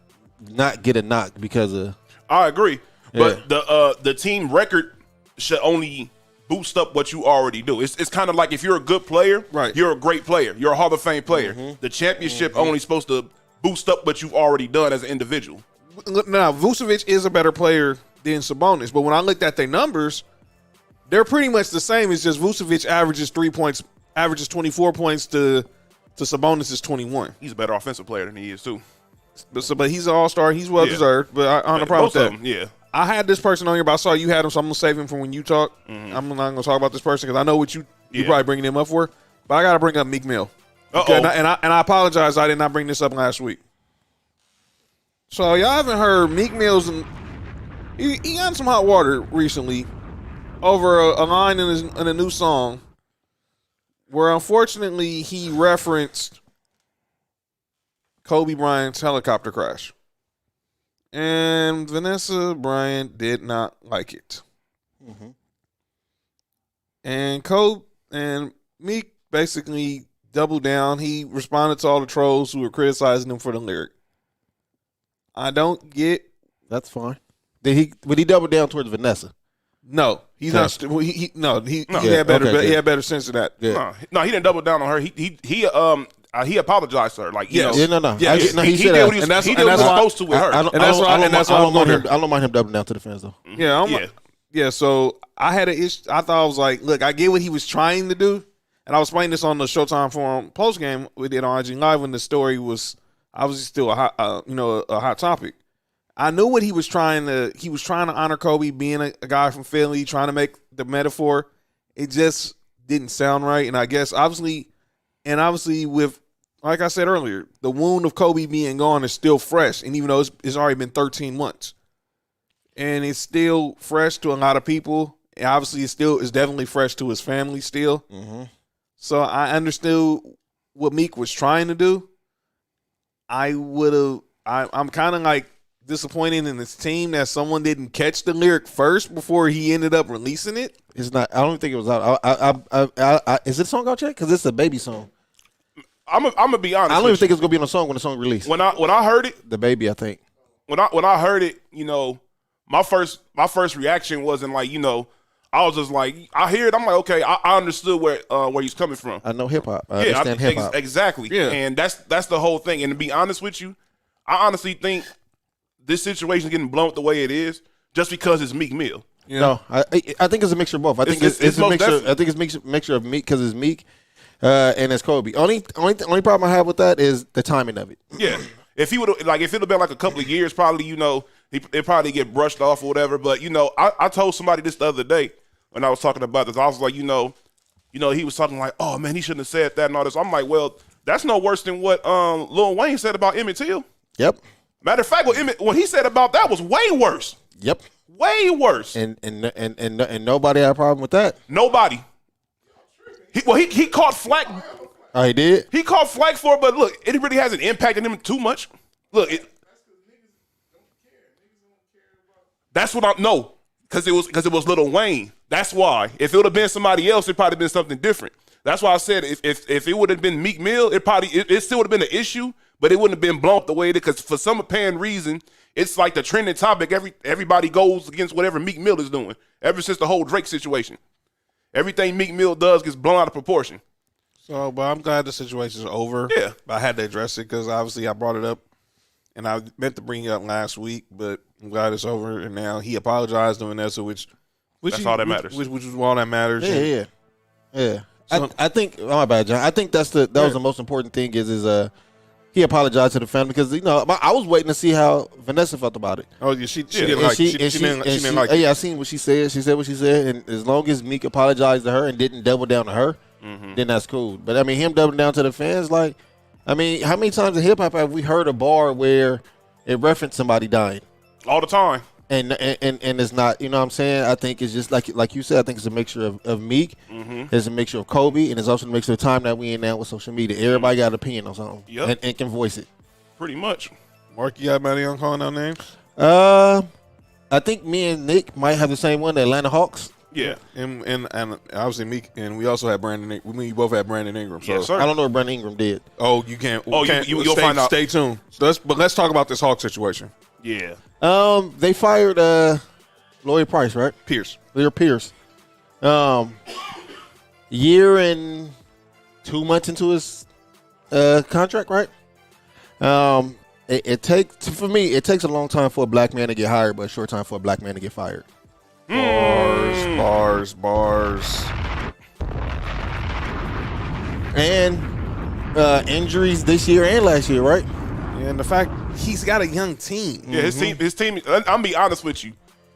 not get a knock because of. I agree, but the team record should only boost up what you already do. It's kind of like if you're a good player, right? You're a great player. You're a Hall of Fame player. Mm-hmm. The championship only supposed to boost up what you've already done as an individual. Now, Vucevic is a better player than Sabonis, but when I looked at their numbers, they're pretty much the same. It's just Vucevic averages 24 points to Sabonis' 21. He's a better offensive player than he is too. But he's an All-Star. He's well deserved. But I don't have a problem with that. Them, yeah. I had this person on here, but I saw you had him, so I'm gonna save him for when you talk. I'm not gonna talk about this person because I know what you probably bringing him up for. But I gotta bring up Meek Mill. Okay, and I apologize. I did not bring this up last week. So y'all haven't heard Meek Mill's. He got in some hot water recently over a line in a new song where unfortunately he referenced Kobe Bryant's helicopter crash. And Vanessa Bryant did not like it. Mm-hmm. And Meek basically doubled down. He responded to all the trolls who were criticizing him for the lyric. I don't get. That's fine. Would he double down towards Vanessa? No, he's not. He had better. He had better sense of that. Yeah. No, he didn't double down on her. He apologized to her. Like, you know, he did what he was supposed to with her. I don't mind him doubling down to the fans though. Yeah. So I had an issue. I thought I was like, look, I get what he was trying to do, and I was playing this on the Showtime Forum post game we did on IG Live when the story was obviously still a hot topic. I knew what he was trying to. He was trying to honor Kobe, being a guy from Philly, trying to make the metaphor. It just didn't sound right, and I guess obviously with, like I said earlier, the wound of Kobe being gone is still fresh, and even though it's already been 13 months, and it's still fresh to a lot of people, and obviously it's definitely fresh to his family still. Mm-hmm. So I understood what Meek was trying to do. I'm kind of like disappointed in his team that someone didn't catch the lyric first before he ended up releasing it. It's not. I don't think it was out. Is it a song out yet? Because it's a baby song. I'm gonna be honest. I don't even with think it's gonna be on a song when the song released. you. When I heard it, The Baby, I think. when I heard it, you know, my first reaction wasn't like, you know, I was just like, I hear it, I'm like, okay, I understood where he's coming from. I know hip hop. I understand hip hop. Exactly. Yeah. And that's the whole thing. And to be honest with you, I honestly think this situation is getting blown the way it is just because it's Meek Mill. Yeah. No, I think it's a mixture of both. I think it's a most mixture. definitely. I think it's a mixture of Meek because it's Meek, and it's Kobe. Only problem I have with that is the timing of it. Yeah. If he would have if it had been like a couple of years, probably, you know, it probably get brushed off or whatever. But, you know, I told somebody this the other day when I was talking about this. I was like, you know, he was talking like, oh man, he shouldn't have said that and all this. I'm like, well, that's no worse than what Lil Wayne said about Emmett Till. Yep. Matter of fact, what he said about that was way worse. Yep. Way worse. And nobody had a problem with that. Nobody. He caught flack. Oh, he did. He caught flack for it, but look, it really hasn't impacted him too much. Look, that's what I know, because it was Lil Wayne. That's why. If it would have been somebody else, it probably been something different. That's why I said if it would have been Meek Mill, it still would have been an issue, but it wouldn't have been blown up the way it is. Because for some apparent reason, it's like the trending topic. Everybody goes against whatever Meek Mill is doing. Ever since the whole Drake situation, everything Meek Mill does gets blown out of proportion. So, but I'm glad the situation's over. Yeah. But I had to address it because obviously I brought it up, and I meant to bring it up last week, but I'm glad it's over. And now he apologized doing that, so which That's all that matters. Which is all that matters. Yeah. So- I think. Oh, my bad, John. I think that was the most important thing. Is he apologized to the family because I was waiting to see how Vanessa felt about it. Oh, yeah, she Yeah. didn't And like. she Didn't like. yeah, I seen what she said. She said what she said, and as long as Meek apologized to her and didn't double down to her, then that's cool. But I mean, him doubling down to the fans, like, I mean, how many times in hip hop have we heard a bar where it referenced somebody dying, All the time. and it's not, you know what I'm saying? I think it's just like you said. I think it's a mixture of Meek, it's a mixture of Kobe, and it's also a mixture of time that we in now with social media. Everybody got an opinion on something, Yep. and can voice it. Pretty much. Mark, you got anybody on calling out names? I think me and Nick might have the same one, the Atlanta Hawks. Yeah. And obviously Meek, and we also had Brandon. We both had Brandon Ingram. So. Yes, sir. I don't know what Brandon Ingram did. Oh, you can't. Oh, can't, you'll stay, find out. Stay tuned. So let's talk about this Hawk situation. Yeah. They fired Lloyd Price, right? Pierce. Lloyd Pierce. Year and 2 months into his contract, right? It takes, for me, it takes a long time for a black man to get hired, but a short time for a black man to get fired. Bars. And injuries this year and last year, right? And the fact he's got a young team. Yeah, his team. I'm gonna be honest with you.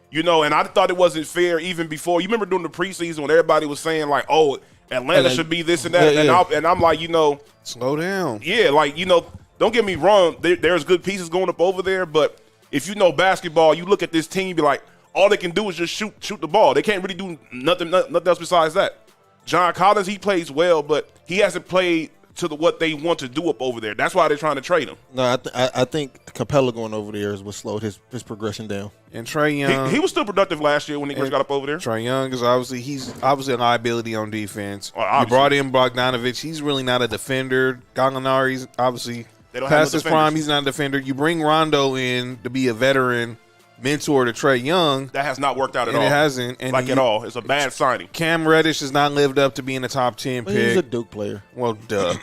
You know, and I thought it wasn't fair even before. You remember during the preseason when everybody was saying like, "Oh, Atlanta should be this and that," and I'm like, you know, Slow down. yeah, like, you know, don't get me wrong. There's good pieces going up over there, but if you know basketball, you look at this team, you be like, all they can do is just shoot the ball. They can't really do nothing else besides that. John Collins, he plays well, but he hasn't played to what they want to do up over there. That's why they're trying to trade him. No, I think Capella going over there is what slowed his progression down. And Trae Young. He was still productive last year when he first got up over there. Trae Young is obviously a liability on defense. Oh, You obviously. brought in Bogdanovich. He's really not a defender. Gallinari's obviously They don't have past no his defenders. prime. He's not a defender. You bring Rondo in to be a veteran mentor to Trae Young, That has not worked out at and all. it hasn't. And Like at all. It's a bad signing. Cam Reddish has not lived up to being a top 10 But he's a pick. Duke player. Well, duh.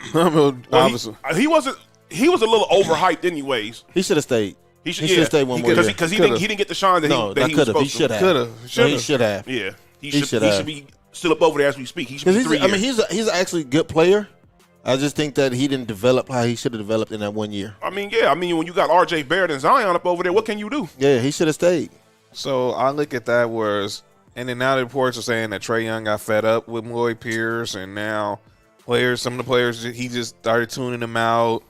Obviously. He was a little overhyped anyways. He should have stayed. He should yeah. have stayed one more year. Because he Could've. didn't get the shine that No, he not was could have. supposed He should to. have. Could've. No, he should have. Yeah. He should should have. be still up over there as we speak. He should be Because 3 years. I mean, he's actually a good player. I just think that he didn't develop how he should have developed in that 1 year. I mean, yeah. I mean, when you got R.J. Barrett and Zion up over there, what can you do? Yeah, he should have stayed. So I look at that and then now the reports are saying that Trae Young got fed up with Lloyd Pierce, and now some of the players, he just started tuning him out.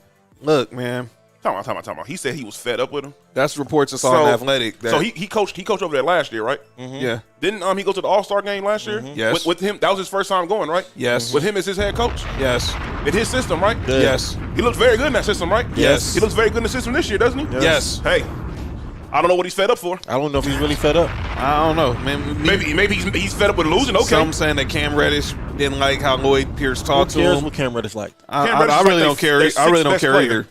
Look, man, Time out. He said he was fed up with him. that's reports that's on Athletic. That, So he coached over there last year, right? yeah, Didn't he go to the All-Star game last year? Yes. With him, that was his first time going, right? Yes. With him as his head coach yes, in his system, right? Yeah. yes, He looks very good in that system, right? Yes. He looks very good in the system this year, doesn't he? yes. Hey, I don't know what he's fed up for. I don't know if he's really fed up. I don't know, man. Maybe he's fed up with losing. Okay. Some saying that Cam Reddish didn't like how Lloyd Pierce Who talked to cares him. what Cam Reddish liked? Cam Reddish I is really like don't care. their I really sixth don't best care player. either.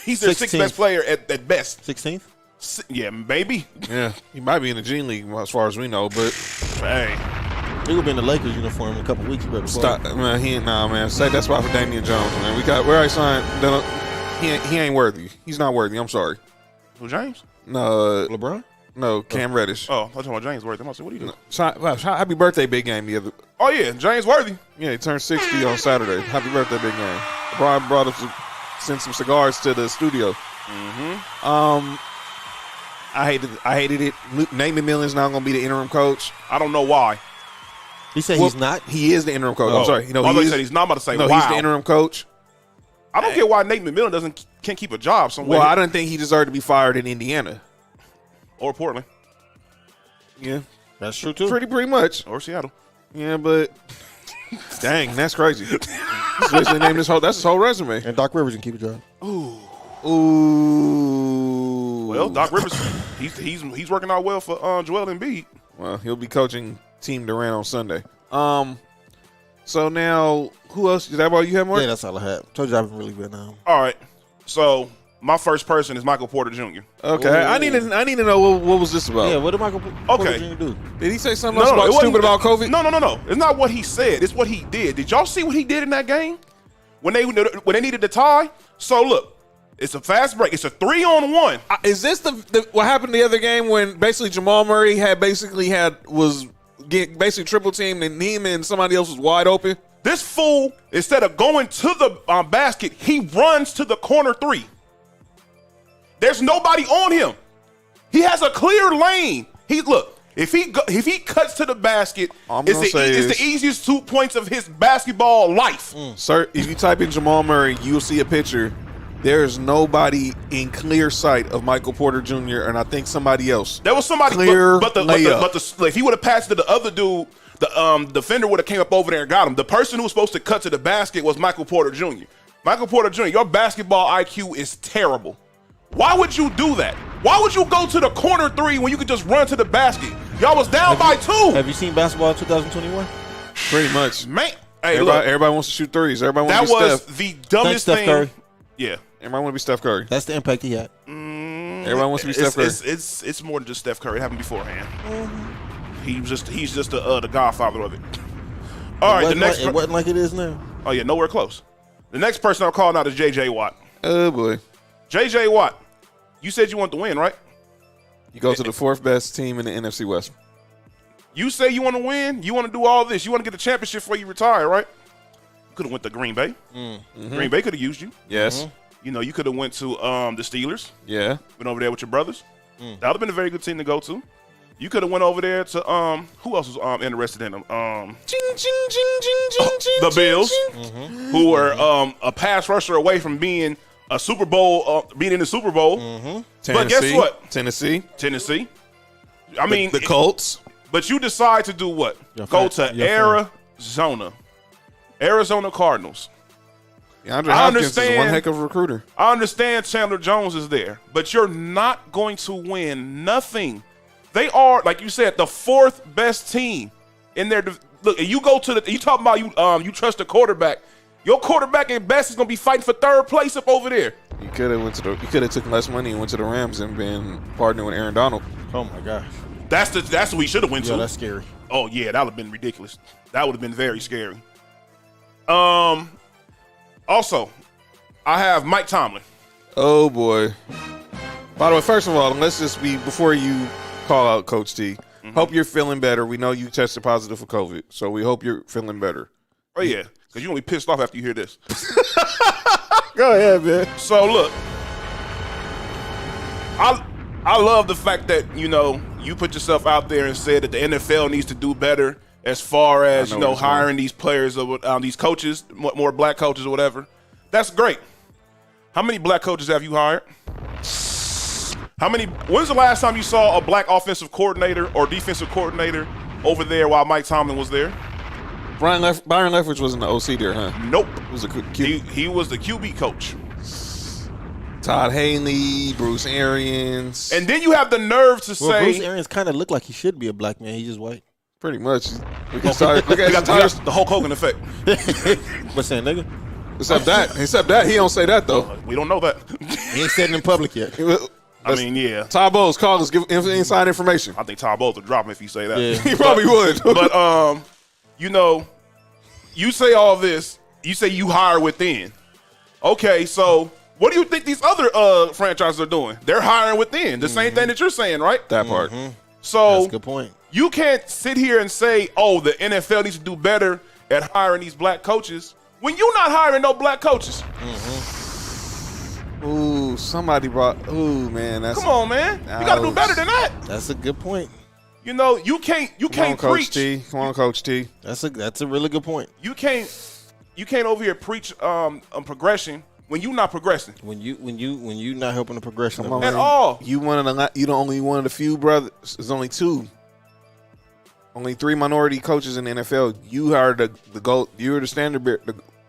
He's their 16th. sixth best player at best. 16th? Yeah, maybe. Yeah, he might be in the Gene League as far as we know, but Hey, He will be in the Lakers uniform in a couple weeks. Better stop, man. He ain't man. Say that spot for Damian Jones, man. Where I signed. He ain't worthy. He's not worthy. I'm sorry. who James? LeBron? No, Cam Reddish. Oh, I'm talking about James Worthy. I'm about to say, what are you doing? Happy birthday, big game the other. Oh yeah, James Worthy. Yeah, he turned 60 on Saturday. Happy birthday, big game. LeBron brought us sent some cigars to the studio. Mm-hmm. I hated it. Nate McMillan's not going to be the interim coach. I don't know why. He said he's not. He is the interim coach. Oh. I'm sorry. I thought he said he's not. I'm about to say, No, wow. he's the interim coach. I don't get why Nate McMillan can't keep a job somewhere. Well, I don't think he deserved to be fired in Indiana. or Portland Yeah, That's true, too. pretty much. or Seattle. Yeah, but dang, that's crazy. He's basically named his whole. That's his whole resume. And Doc Rivers can keep a job. Ooh. Well, Doc Rivers, he's working out well for Joel Embiid. Well, he'll be coaching Team Durant on Sunday. So now, who else? Is that all you have, Mark? Yeah, that's all I had. Told you I haven't really been All right, so my first person is Michael Porter Jr. Okay, Ooh. I need to know what was this about? Yeah, what did Michael Porter Jr. do? Did he say something else it about wasn't- stupid about COVID? No. It's not what he said. It's what he did. Did y'all see what he did in that game when they needed to tie? So look, it's a fast break. It's a 3-on-1. Is this the what happened the other game when basically Jamal Murray was getting basically triple teamed and him and somebody else was wide open? This fool, instead of going to the basket, he runs to the corner three. There's nobody on him. He has a clear lane. If he cuts to the basket, it's the easiest 2 points of his basketball life. Sir, if you type in Jamal Murray, you'll see a picture. There is nobody in clear sight of Michael Porter Jr. and I think somebody else. There was somebody, Clear but if he would have passed to the other dude, the defender would have came up over there and got him. The person who was supposed to cut to the basket was Michael Porter Jr. Michael Porter Jr., your basketball IQ is terrible. Why would you do that? Why would you go to the corner three when you could just run to the basket? Y'all was down by 2. Have you seen basketball in 2021? Pretty much. Man, hey, Everybody wants to shoot threes. Everybody that wants to be was Steph. the dumbest Steph thing. Curry. Yeah. Everybody want to be Steph Curry. That's the impact he had. Everybody wants to be Steph Curry. It's more than just Steph Curry. It happened beforehand. He's just the godfather of it. All right, It wasn't like it is now. Oh yeah, nowhere close. The next person I'm calling out is J.J. Watt. Oh boy. J.J. Watt, you said you want to win, right? You go to the 4th best team in the NFC West. You say you want to win. You want to do all this. You want to get the championship before you retire, right? You could have went to Green Bay. Green Bay could have used you. Yes. You know, you could have went to the Steelers. Yeah. Went over there with your brothers. That would have been a very good team to go to. You could have went over there to who else was interested in them? The Bills, who were a pass rusher away from being a Super Bowl, being in the Super Bowl. But guess what? Tennessee. I mean, The Colts. but you decide to do what? Your Go fan- to your Arizona Cardinals. DeAndre I Hopkins is one understand. heck of a recruiter. I understand Chandler Jones is there, but you're not going to win nothing. They are, like you said, the 4th best team in their. Look, you go to the. You talking about you trust the quarterback. Your quarterback at best is going to be fighting for 3rd place up over there. You could have took less money and went to the Rams and been partnering with Aaron Donald. Oh my gosh. That's what we should have went Yeah, to. that's scary. Oh yeah, that would have been ridiculous. That would have been very scary. Also, I have Mike Tomlin. Oh boy. By the way, first of all, let's just be before you call out Coach T. Hope you're feeling better. We know you tested positive for COVID, so we hope you're feeling better. Oh yeah, because you're gonna be pissed off after you hear this. Go ahead, man. So look, I love the fact that you put yourself out there and said that the NFL needs to do better as far as I know what you're saying. hiring these players or these coaches, more black coaches or whatever. That's great. How many black coaches have you hired? When's the last time you saw a black offensive coordinator or defensive coordinator over there while Mike Tomlin was there? Byron Leftwich was in the OC there, huh? Nope. It was a Q. He was the QB coach. Todd Haley, Bruce Arians. And then you have the nerve to Well, say Bruce Arians kind of looked like he should be a black man. He's just white. Pretty much. Look at his we got the Hulk Hogan effect. What's that, nigga? Except that, he don't say that, though. We don't know that. He ain't said it in public yet. I mean, yeah. Todd Bowles, call us, give inside information. I think Todd Bowles would drop him if you say that. Yeah. He probably would. But you know, you say all this. You say you hire within. Okay, so what do you think these other franchises are doing? They're hiring within. The same thing that you're saying, right? That part. So That's a good point. you can't sit here and say, "Oh, the NFL needs to do better at hiring these black coaches," when you're not hiring no black coaches. Ooh, somebody brought. Ooh, man, that's. Come on, man. You got to do better than that. That's a good point. You know, you can't Come on, Coach preach. T. Come on, Coach T. That's a really good point. You can't over here preach progression when you're not progressing. When you not helping the progression Come of on, At man. all. You the only one of the few brothers. There's only two. Only 3 minority coaches in the NFL. You are the goal. You're the standard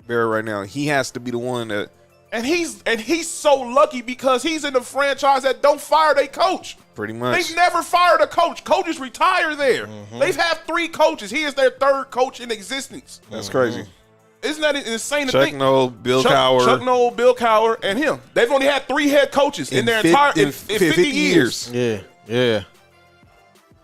bearer right now. He has to be the one that. And he's so lucky because he's in the franchise that don't fire their coach. Pretty much. They've never fired a coach. Coaches retire there. They've had 3 coaches. He is their 3rd coach in existence. That's crazy. Isn't that insane to Chuck think? Noll, Bill Cowher. Chuck Noll, Bill Cowher, and him. They've only had 3 head coaches in their entire in 50 years. Yeah.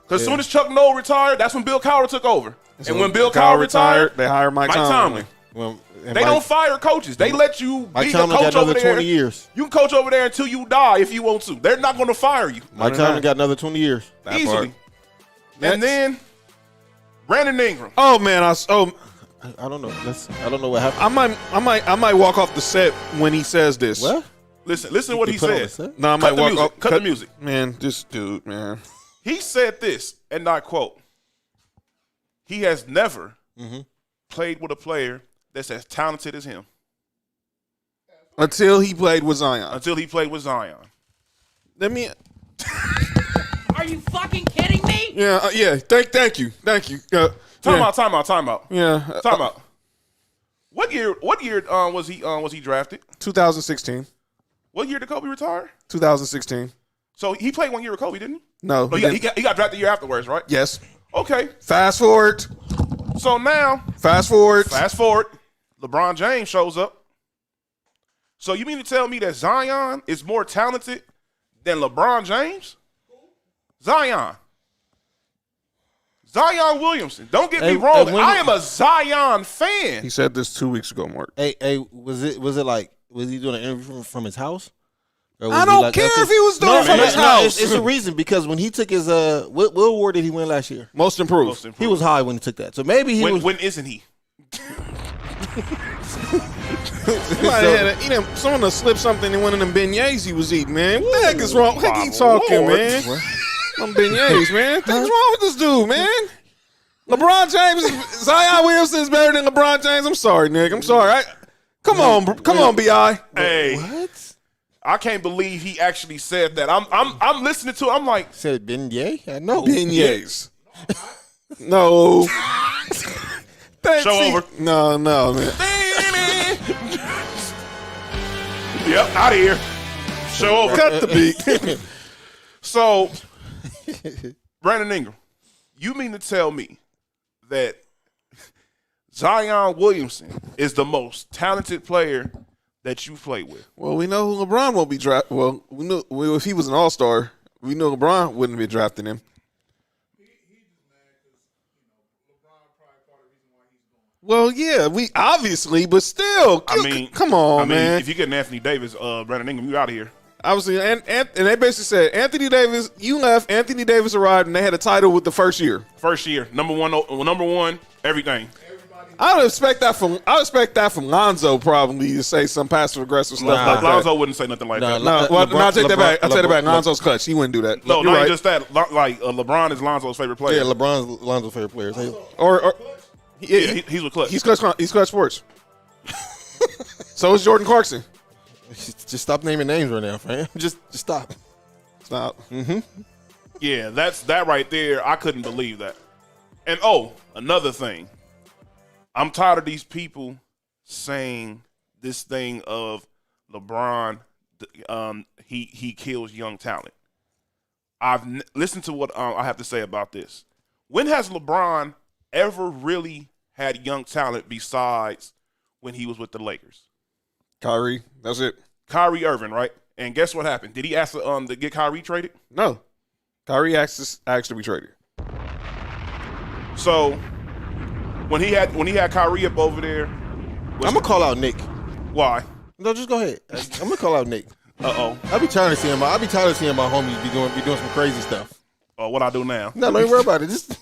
Because as soon as Chuck Noll retired, that's when Bill Cowher took over. And when Bill Cowher retired, they hired Mike Tomlin. Well, they don't fire coaches. They let you Mike be the Tomlin coach got another over there. 20 years. You can coach over there until you die if you want to. They're not going to fire you Mike Tomlin got another 20 years. That easily. part. And then Brandon Ingram. Oh man, I don't know. I don't know what happened. I might walk off the set when he says this. What? Listen to what he put on the said. set? No, I Cut might the walk music. off. Cut the music. Man, this dude, man. He said this, and I quote, "He has never played with a player that's as talented as him Until he played with Zion. until he played with Zion." Let me. Are you fucking kidding me? Yeah. Thank you. Time out. Yeah. Time out. What year was he drafted? 2016. What year did Kobe retire? 2016. So he played 1 year with Kobe, didn't he? No. Oh, he got drafted the year afterwards, right? Yes. Okay. Fast forward. So now, Fast forward. LeBron James shows up. So you mean to tell me that Zion is more talented than LeBron James? Zion Williamson. Don't get me wrong. I am a Zion fan. He said this 2 weeks ago, Mark. Hey, was it like, was he doing an interview from his house? Or was I he don't like, care okay. if he was doing it from his house. It's a reason because when he took his what award did he win last year? Most improved. He was high when he took that. So maybe he was. When isn't he? Someone done slipped something in one of them beignets he was eating, man. What the heck is wrong? What he talking, Lord. man? Them beignets, man. What's wrong with this dude, man? LeBron James, Zion Williamson is better than LeBron James. I'm sorry, Nick. I'm sorry. Come on, Bi. Hey, What? I can't believe he actually said that. I'm listening to it. I'm like, Said beignet? I know. Beignets. No. Show over. No, man. yep, out of here. Show over. Cut the beat. So, Brandon Ingram, you mean to tell me that Zion Williamson is the most talented player that you played with? Well, we know LeBron won't be drafted. Well, we knew if he was an All-Star, we knew LeBron wouldn't be drafting him. Well, yeah, we obviously, but still, come on, man. If you get an Anthony Davis, Brandon Ingram, you out of here. Obviously, and they basically said Anthony Davis, you left, Anthony Davis arrived, and they had a title with the first year. First year, number one, everything. I would expect that from Lonzo probably to say some passive aggressive stuff like that. Lonzo wouldn't say nothing like that. No, I take that back. I take that back. Lonzo's clutch. He wouldn't do that. No, You're not right. just that. Like LeBron is Lonzo's favorite player. Yeah, LeBron's Lonzo's favorite player. Or he's with clutch. He's clutch sports. So is Jordan Clarkson. Just stop naming names right now, fam. Just stop. Stop. Yeah, that right there. I couldn't believe that. And another thing. I'm tired of these people saying this thing of LeBron he kills young talent. Listened to what I have to say about this. When has LeBron ever really had young talent besides when he was with the Lakers? Kyrie, that's it. Kyrie Irving, right? And guess what happened? Did he ask to get Kyrie traded? No. Kyrie asked to be traded. So when he had Kyrie up over there, I'm gonna call out Nick. why? No, just go ahead. I'm gonna call out Nick. Uh-oh. I be tired of seeing my homies be doing some crazy stuff. What I do now? No, don't worry about it. Just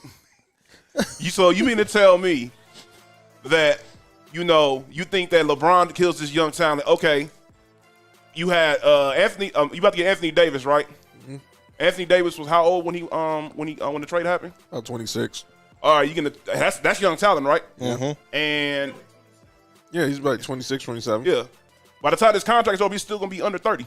So you mean to tell me that you think that LeBron kills this young talent? Okay, you had Anthony. You about to get Anthony Davis, right? Mm-hmm. Anthony Davis was how old when the trade happened? About 26. All right, that's young talent, right? Mm-hmm. And Yeah, he's about 26, 27. yeah, by the time this contract's over, he's still gonna be under 30.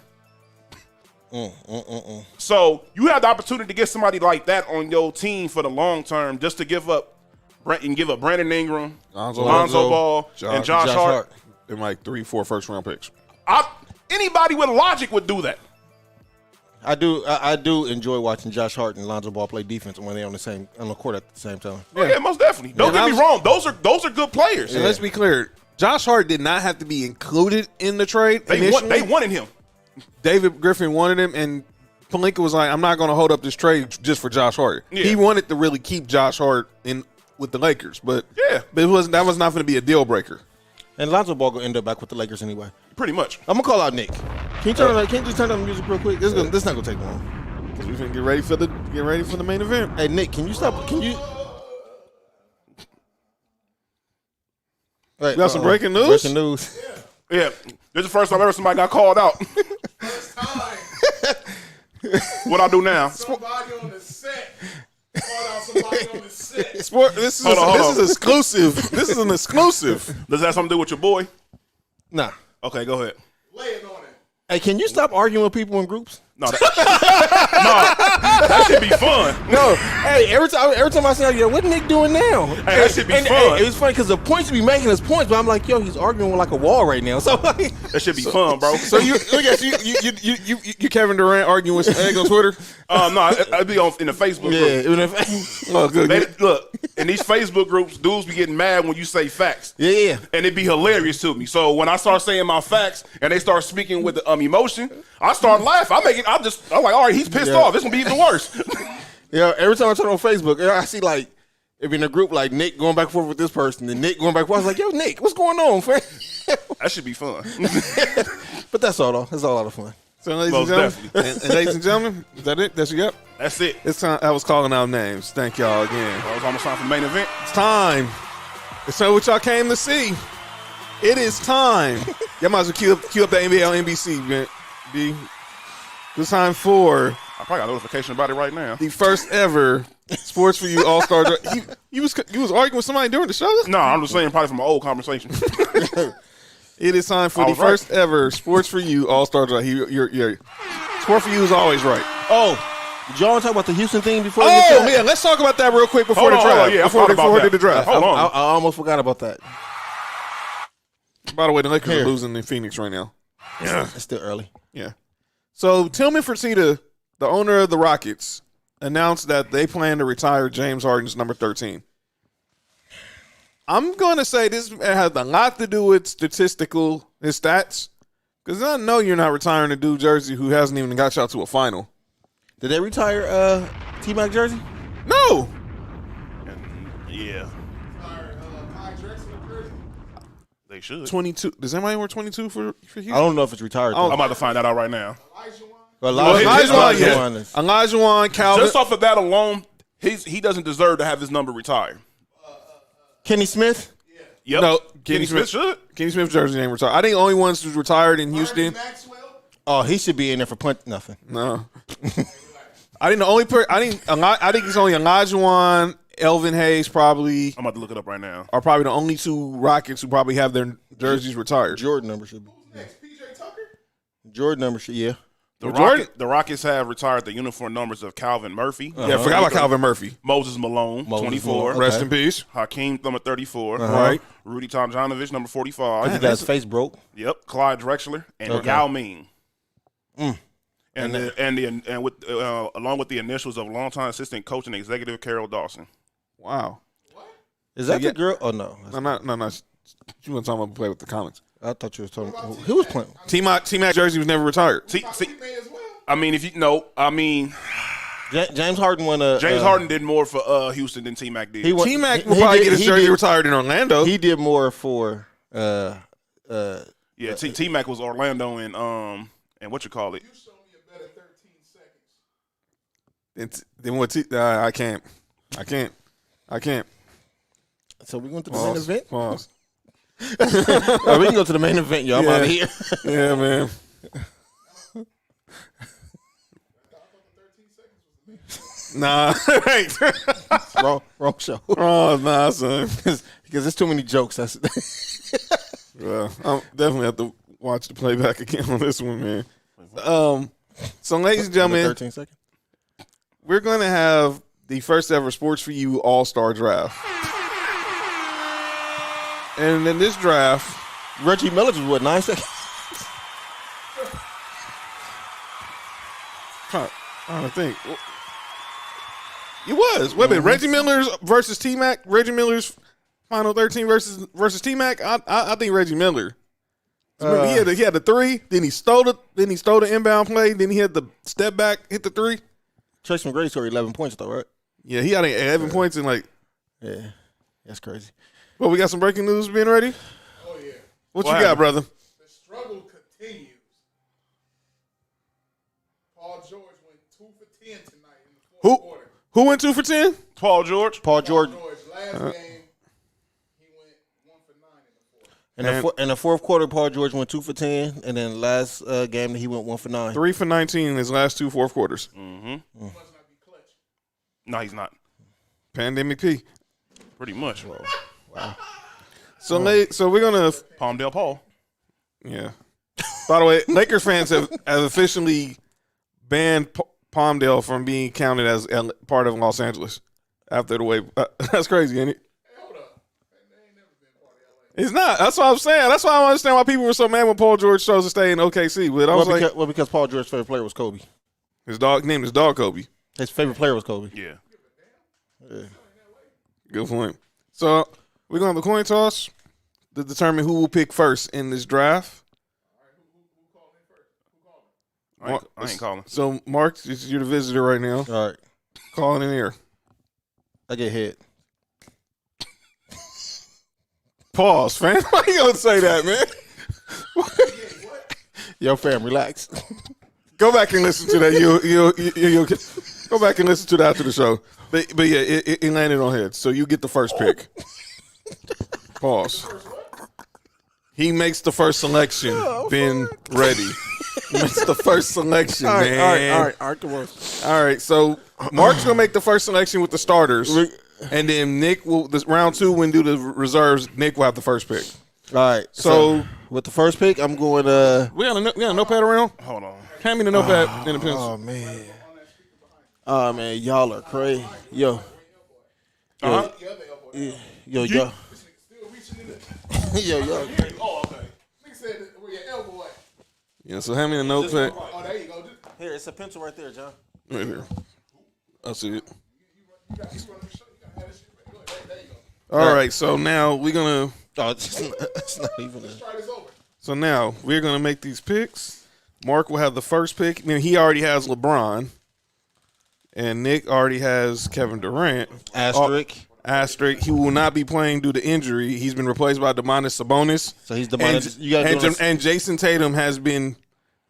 So you have the opportunity to get somebody like that on your team for the long term, just to give up Brandon Ingram, Lonzo Ball, and Josh Hart. And like 3-4 first-round picks. Anybody with logic would do that. I do enjoy watching Josh Hart and Lonzo Ball play defense when they're on the court at the same time. Yeah, most definitely. Don't get me wrong; those are good players. And let's be clear, Josh Hart did not have to be included in the trade. They wanted him. David Griffin wanted him, and Pelinka was like, "I'm not going to hold up this trade just for Josh Hart." Yeah. He wanted to really keep Josh Hart in with the Lakers, but Yeah. but that was not going to be a deal breaker. And Lonzo Ball gonna end up back with the Lakers anyway. Pretty much. I'm gonna call out Nick. Can you just turn on the music real quick? This not gonna take long. Because we finna get ready for the main event. Hey Nick, can you stop? Can you? Right, got some breaking news? Breaking news. Yeah, this is the first time ever somebody got called out. First time. What I do now? Somebody on the set. Called out somebody on the set. This is Hold on. exclusive. This is an exclusive. Does that have something to do with your boy? Nah. Okay, go ahead. Lay it on it. Hey, can you stop arguing with people in groups? No, that should be fun. No. Hey, every time I say, "Yo, what Nick doing now?" Hey, that should be fun. Hey, it was funny because the points he be making is points, but I'm like, "Yo, he's arguing with like a wall right now." So That should be fun, bro. So you look at you Kevin Durant arguing with some egg on Twitter. No, I'd be in the Facebook group. yeah, even if, Oh, good. Look, in these Facebook groups, dudes be getting mad when you say facts. yeah. And it'd be hilarious to me. So when I start saying my facts and they start speaking with emotion, I start laughing. I'm like, all right, he's pissed off. It's gonna be even worse. Yeah, every time I turn on Facebook, I see like if in a group like Nick going back and forth with this person and Nick going back and forth. I was like, "Yo, Nick, what's going on, fam?" That should be fun. But that's all though. That's all a lot of fun. So, ladies Most and gentlemen, and ladies and gentlemen, is that it? That's you got? That's it. It's time. I was calling out names. Thank y'all again. I was almost time for the main event. It's time. It's time what y'all came to see. It is time. Y'all might as well cue up the NBA on NBC, man. B. It's time for I probably got a notification about it right now. the first ever Sports for You All-Star. You was arguing with somebody during the show? No, I'm just saying probably from an old conversation. It is time for I the was right. first ever Sports for You All-Star. Your Sport for You is always right. Oh, did y'all want to talk about the Houston thing before? Oh, yeah. Let's talk about that real quick before Hold the on, draft. hold on. Yeah, I before forgot about that. the draft. Hold on. I almost forgot about that. By the way, the Lakers Here. are losing in Phoenix right now. It's still early. Yeah. So Tillman Fertitta, the owner of the Rockets, announced that they plan to retire James Harden's number 13. I'm going to say this has a lot to do with his stats, because I know you're not retiring a dude jersey who hasn't even got y'all to a final. Did they retire T-Mac jersey? No. Yeah, Kai Drexler jersey. they should. 22. Does anybody wear 22 for Houston? I don't know if it's retired. I'm about to find that out right now. Elijah Wan, Calvin. Just off of that alone, he doesn't deserve to have his number retired. Kenny Smith. Yep. No, Kenny Smith should. Kenny Smith's jersey ain't retired. I think the only ones who's retired in Houston. Maxwell. Oh, he should be in there for punt nothing. No. I think the only I think it's only Elijah Wan, Elvin Hayes probably I'm about to look it up right now. are probably the only two Rockets who probably have their jerseys retired. Jordan number should be. Next, PJ Tucker. Jordan number should, yeah. The Rockets have retired the uniform numbers of Calvin Murphy, Yeah, forgot about Calvin Murphy. Moses Malone, 24, Malone, okay. Rest in peace. Hakeem, number 34, Right. Rudy Tomjanovich, number 45. His guy's face broke. Yep, Clyde Drexler, and Okay. Yao Ming. And with along with the initials of longtime assistant coach and executive Carol Dawson. Wow. Is that the girl? Oh no, No. You weren't talking about play with the Comets. I thought you was talking. Who was playing? T-Mac jersey was never retired. See, As well. I mean, if you know, I mean, James Harden won a. James Harden did more for Houston than T-Mac did. He won, T-Mac will probably get his jersey retired in Orlando. He did more for. Yeah, T-Mac was Orlando and what you call it? You showed me a better 13 seconds. Then what? I can't. So we went to the main event. Pause. Oh, we can go to the main event, y'all. I'm out of here. Yeah, man. Nah, right. wrong show. Oh, nah, son. Because there's too many jokes. That's Well, I'll definitely have to watch the playback again on this one, man. So, ladies and gentlemen, 13 seconds. we're going to have the first ever Sports for You All-Star Draft. And in this draft, Reggie Miller was what, 9 seconds? I don't think. It was. Wait a minute. Reggie Miller's versus T-Mac. Reggie Miller's final 13 versus T-Mac. I think Reggie Miller. He had the three. Then he stole the inbound play. Then he had the step back, hit the three. Trace McGrady scored 11 points though, right? Yeah, he had 11 points in Yeah, that's crazy. Well, we got some breaking news. Being ready. Oh, yeah. What you got, brother? The struggle continues. Paul George went 2 for 10 tonight in the fourth quarter. Who went 2 for 10? Paul George. Paul George. Last game, he went 1 for 9 in the fourth. In the fourth quarter, Paul George went 2 for 10, and then last game he went 1 for 9. 3 for 19 in his last 2 fourth quarters. Mm-hmm. He must not be clutch. No, he's not. Pandemic P. Pretty much. So we're gonna Palmdale Paul. Yeah. By the way, Lakers fans have officially banned Palmdale from being counted as part of Los Angeles after the way. That's crazy, ain't it? Hey, hold up. They ain't never been part of LA. It's not. That's what I'm saying. That's why I don't understand why people were so mad when Paul George chose to stay in OKC. But I was Because Paul George's favorite player was Kobe. his name is dog Kobe. His favorite player was Kobe. Yeah. Good point. So we're gonna have a coin toss to determine who will pick first in this draft. I ain't calling. So Mark, you're the visitor right now. All right. Calling in here. I get hit. Pause, fam. Why you gonna say that, man? Yo, fam, relax. Go back and listen to that. You'll go back and listen to that after the show. But yeah, it landed on heads. So you get the first pick. Pause. He makes the first selection. Been ready. Makes the first selection, man. All right, come on. All right, so Mark's gonna make the first selection with the starters, and then Nick will. This round 2 when do the reserves. Nick will have the first pick. All right. So with the first pick, I'm going. We got a notepad around. Hold on. Hand me the notepad and a pencil. Oh man. Oh man, y'all are crazy. Yo. Uh-huh. Yo. Still reaching in the. Yo. Oh, okay. Nigga said where your elbow at. Yeah, so hand me the notepad. Oh, there you go. Here, it's a pencil right there, John. Right here. I see it. You got to have this shit ready. There you go. All right, so now we're gonna. Oh, it's not even. Let's try this over. So now we're gonna make these picks. Mark will have the first pick. I mean, he already has LeBron, and Nick already has Kevin Durant. Asterisk. He will not be playing due to injury. He's been replaced by Domantas Sabonis. So he's Domantas. And Jason Tatum has been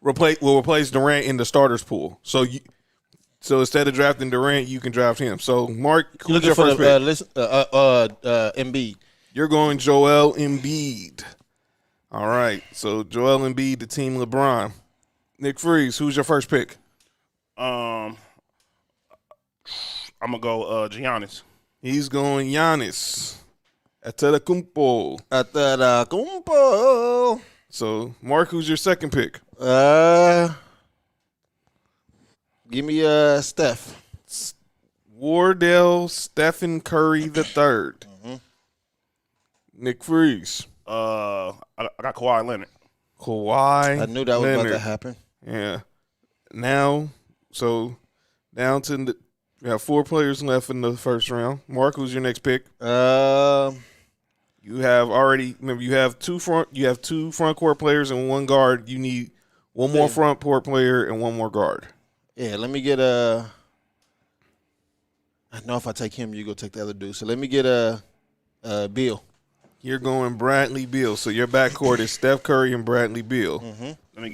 will replace Durant in the starters pool. So instead of drafting Durant, you can draft him. So Mark, who's your first pick? Embiid. You're going Joel Embiid. All right. So Joel Embiid, the team LeBron. Nick Freeze, who's your first pick? I'm gonna go Giannis. He's going Giannis. Antetokounmpo. So Mark, who's your second pick? Give me Steph. Wardell Stephen Curry III. Mm-hmm. Nick Freeze. I got Kawhi Leonard. Kawhi. I knew that was Leonard. about to happen. Yeah. now, so down to we have 4 players left in the first round. Mark, who's your next pick? You have already remember you have two front court players and 1 guard. You need 1 more front court player and 1 more guard. Yeah, let me get I know if I take him, you go take the other dude. So let me get Bill. You're going Bradley Beal. So your backcourt is Steph Curry and Bradley Beal. Mm-hmm. Let me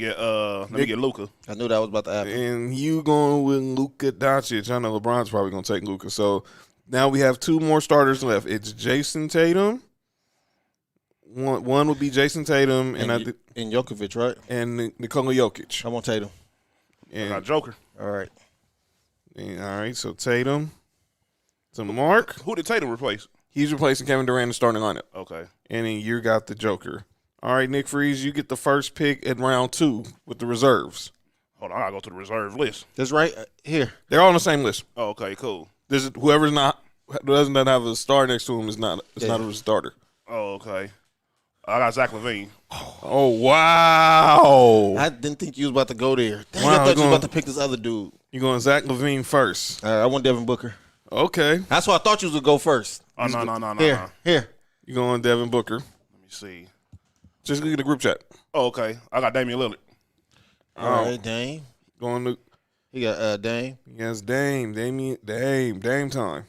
get Luka. I knew that was about to happen. And you going with Luka Doncic. I know LeBron's probably going to take Luka. So now we have 2 more starters left. It's Jason Tatum. One would be Jason Tatum and Jokovic, right? And Nikola Jokic. I want Tatum. I got Joker. All right. And, all right, so Tatum. So Mark. Who did Tatum replace? He's replacing Kevin Durant in the starting lineup. Okay. And then you got the Joker. All right, Nick Freeze, you get the first pick at round 2 with the reserves. Hold on, I gotta go to the reserve list. That's right here. They're all on the same list. Oh, okay, cool. This is whoever's doesn't have a star next to him is not a starter. Oh, okay. I got Zach LaVine. Oh wow! I didn't think you was about to go there. Dang, Wow, I thought you was going- about to pick this other dude. You're going Zach LaVine first. I want Devin Booker. Okay. That's why I thought you was going to go first. Oh, no. Here. You're going Devin Booker. Let me see. Just look at the group chat. Oh, okay. I got Damian Lillard. All right, Dame. Going to He got Dame. yes, Dame time.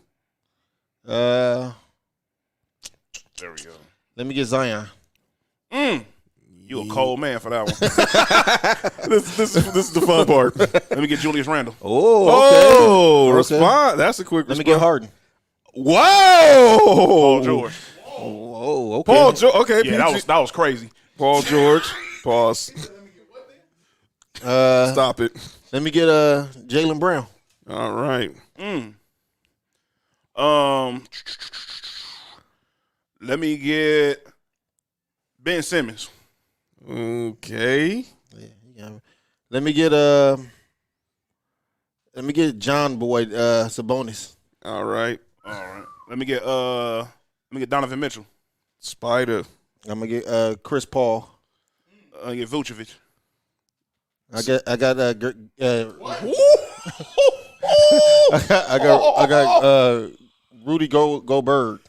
Uh, There we go. let me get Zion. You a cold man for that one. This is the fun part. Let me get Julius Randle. Oh, Okay. response. That's a quick Let me response. get Harden. Whoa! Paul George. Oh, okay. Paul George. Okay, Yeah, that was crazy. Paul George. Pause. Stop it. Let me get Jaylen Brown. All right. Let me get Ben Simmons. Okay. Yeah. Let me get John Boy Sabonis. All right. All right. Let me get Donovan Mitchell. Spider. I'm gonna get Chris Paul. Get Vucevic. I got I got Rudy Gobert.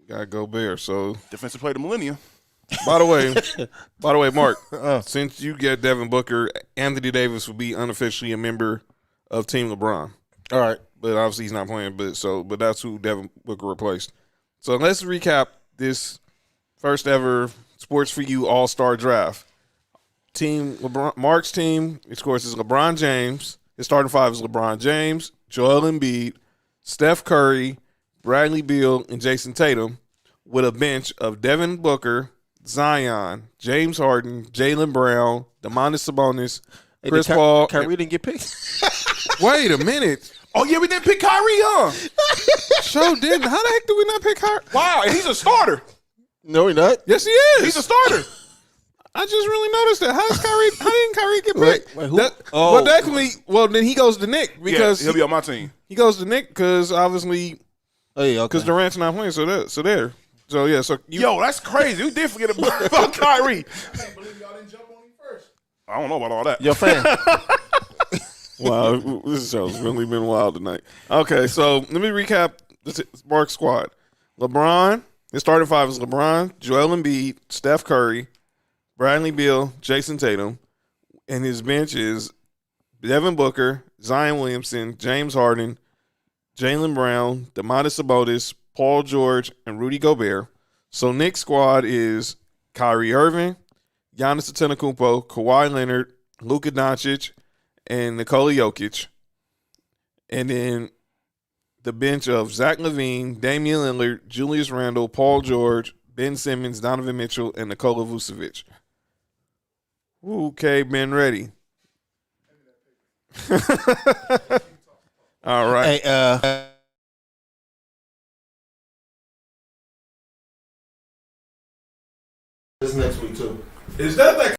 Gotta go Bear. So Defensive Player of the Millennium. by the way, Mark, since you get Devin Booker, Anthony Davis will be unofficially a member of Team LeBron. All right. But obviously he's not playing. But that's who Devin Booker replaced. So let's recap this first ever Sports for You All-Star Draft. Team LeBron, Mark's team, of course, is LeBron James. His starting 5 is LeBron James, Joel Embiid, Steph Curry, Bradley Beal, and Jason Tatum, with a bench of Devin Booker, Zion, James Harden, Jaylen Brown, Domantas Sabonis, Chris Paul. Kyrie didn't get picked. Wait a minute. Oh, yeah, we didn't pick Kyrie, huh? Show didn't. How the heck do we not pick Kyrie? Wow, and he's a starter. No, he not. Yes, he is. He's a starter. I just really noticed that. How didn't Kyrie get picked? Wait, who? Well, then he goes to Nick because he'll be on my team. he goes to Nick because obviously Oh yeah, okay. because Durant's not playing. So there. So yeah. So you, Yo, that's crazy. We did forget about Kyrie. I can't believe y'all didn't jump on him first. I don't know about all that. Your fan. wow, this show's really been wild tonight. Okay, so let me recap this Mark squad. LeBron, his starting 5 is LeBron, Joel Embiid, Steph Curry, Bradley Beal, Jason Tatum, and his bench is Devin Booker, Zion Williamson, James Harden, Jaylen Brown, Domantas Sabonis, Paul George, and Rudy Gobert. So Nick's squad is Kyrie Irving, Giannis Antetokounmpo, Kawhi Leonard, Luka Doncic, and Nikola Jokic. And then the bench of Zach LaVine, Damian Lillard, Julius Randle, Paul George, Ben Simmons, Donovan Mitchell, and Nikola Vucevic. Okay, Ben, ready. All right. Hey, this next week too. Is that like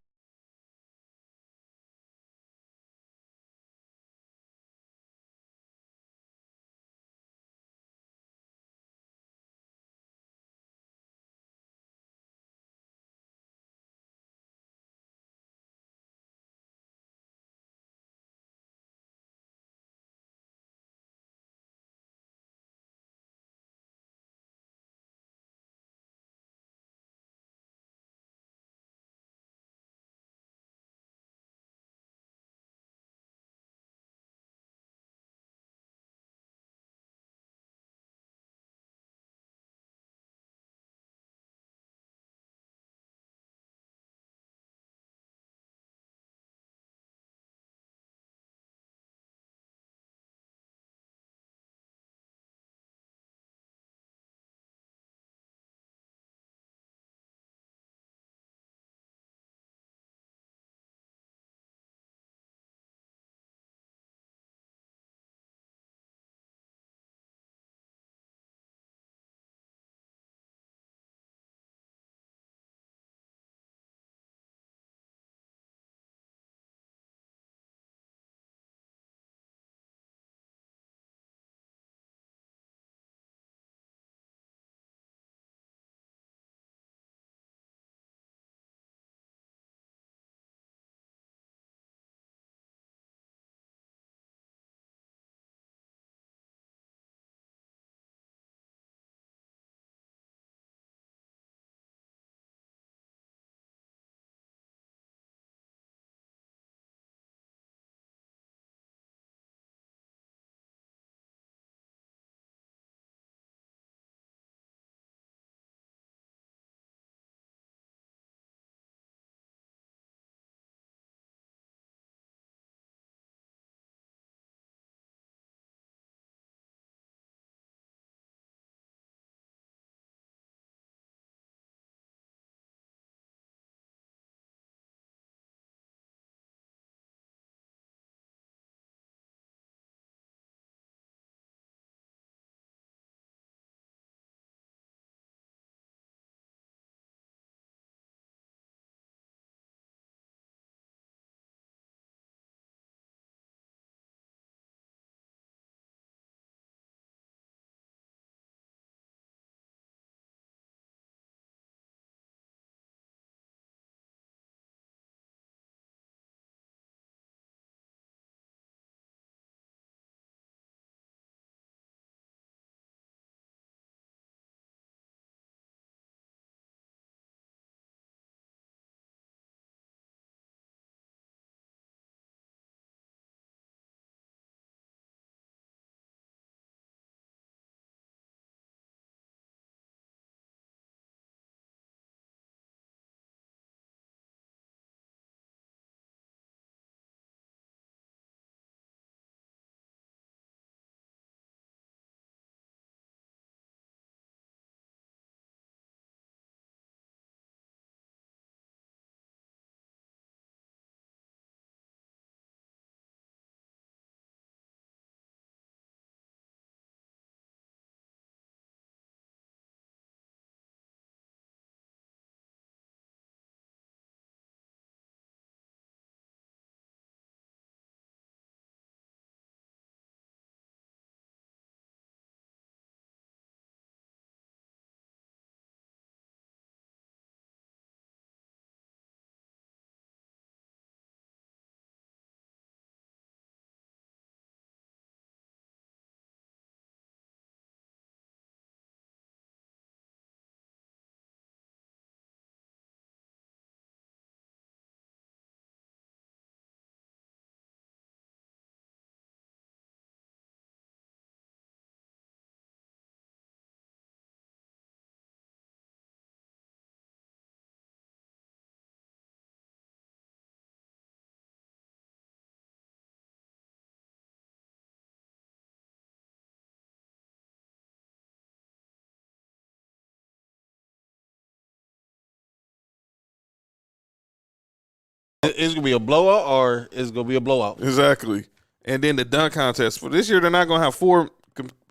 It's gonna be a blowout or it's gonna be a blowout. Exactly. And then the dunk contest for this year, they're not gonna have 4.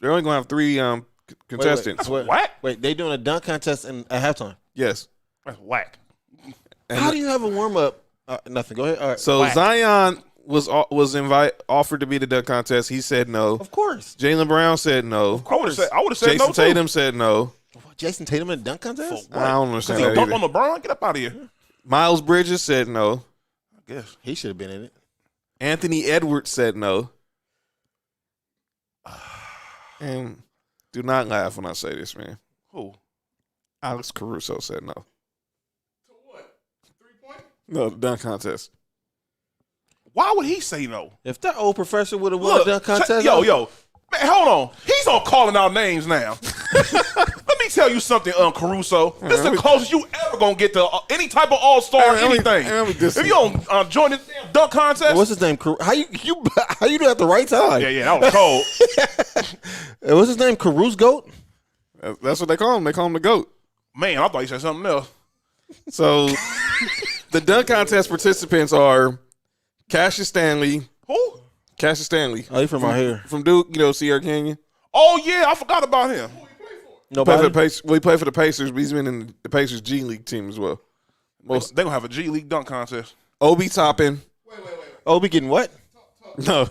They're only gonna have 3 contestants. Whack. Wait, they doing a dunk contest at halftime. Yes. That's whack. And How do you have a warm up? Nothing. Go ahead. All right. So Whack. Zion was offered to be the dunk contest. He said no. Of course, Jaylen Brown said no. I would have said Jason no Tatum said no. Jason Tatum in a dunk contest. too. I don't Because understand he that dunked either. on LeBron. Get up out of here. Miles Bridges said no. I guess. He should have been in it. Anthony Edwards said no. And do not laugh when I say this, man. Who? Alex Caruso said no. To what? 3-point? No, the dunk contest. Why would he say no? If that old professor would have won a Look, dunk contest, yo, man, hold on. He's on calling out names now. Let me tell you something, Caruso. This is the closest you ever gonna get to any type of All-Star or Let me anything. dis- If you don't join this damn dunk contest, what's his name? How you do it at the right time? yeah, that was cold. What's his name? Caruso Goat. That's what they call him. They call him the GOAT. Man, I thought you said something else. So the dunk contest participants are Cassius Stanley. Who? Cassius Stanley. Oh, he from out here. From Duke, Sierra Canyon. Oh yeah, I forgot about him. He played for the Nobody. Pacers. Well, he played for the Pacers, but he's been in the Pacers G League team as well. They gonna have a G League dunk contest. Obi Toppin. Wait. Oh, we getting what? No. They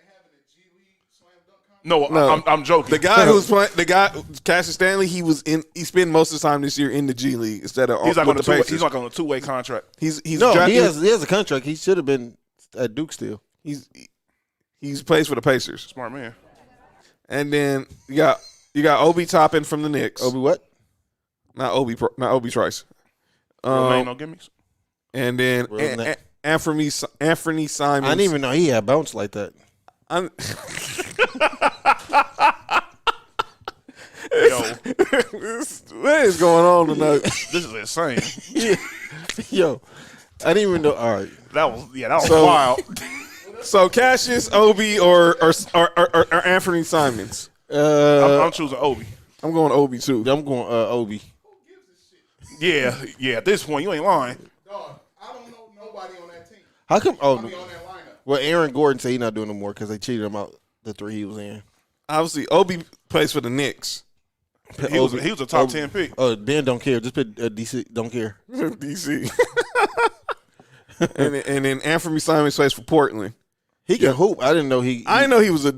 having a G League slam dunk contest? No, No. I'm joking. The guy who's playing, Cassius Stanley, he spent most of the time this year in the G League instead of he's like with on a the Pacers. he's like on a two-way contract. He's No, drafted- he has a contract. He should have been at Duke still. he's plays for the Pacers. Smart man. And then you got Obi Toppin from the Knicks. Obi what? Not Obi Trice. Ain't no gimmicks. And then Real name. Anthony Simons. I didn't even know he had bounce like that. I'm- Yo, what is going on tonight? this is insane. Yo, I didn't even know. All right. That was So- wild. So Cassius, Obi, or Anthony Simons. I'm choosing Obi. I'm going Obi too. I'm going Obi. Yeah. At this point, you ain't lying. Dog, I don't know nobody on that team. How come? I Oh, mean, on that lineup. well, Aaron Gordon said he's not doing no more because they cheated him out the 3 he was in. Obviously, Obi plays for the Knicks. He was a top 10 pick. Oh, Ben don't care. Just put DC. Don't care. DC. and then Anthony Simons plays for Portland. He can hoop. I didn't know he. I didn't know he was a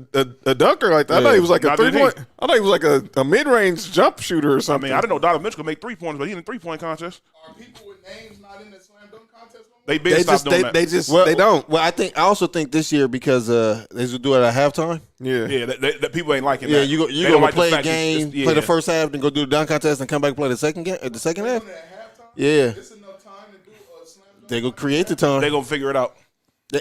dunker like that. I thought he was like a Not did he. 3-point. I thought he was like a mid-range jump shooter or I something. mean, I didn't know Donovan Mitchell could make 3 points, but he in the 3-point contest. Are people with names not in the slam dunk contest no more? They been They stopped just doing that. Well, they don't. Well, I also think this year because they should do it at halftime. Yeah. Yeah, that people ain't liking Yeah, that. you They go don't to like the play a fact it's- game, it's- play the yeah. first half, then go do the dunk contest, and come back and play the second game. The second half. Doing it at halftime? Yeah, It's enough time to do a slam dunk. they go create the time. They gonna figure it out.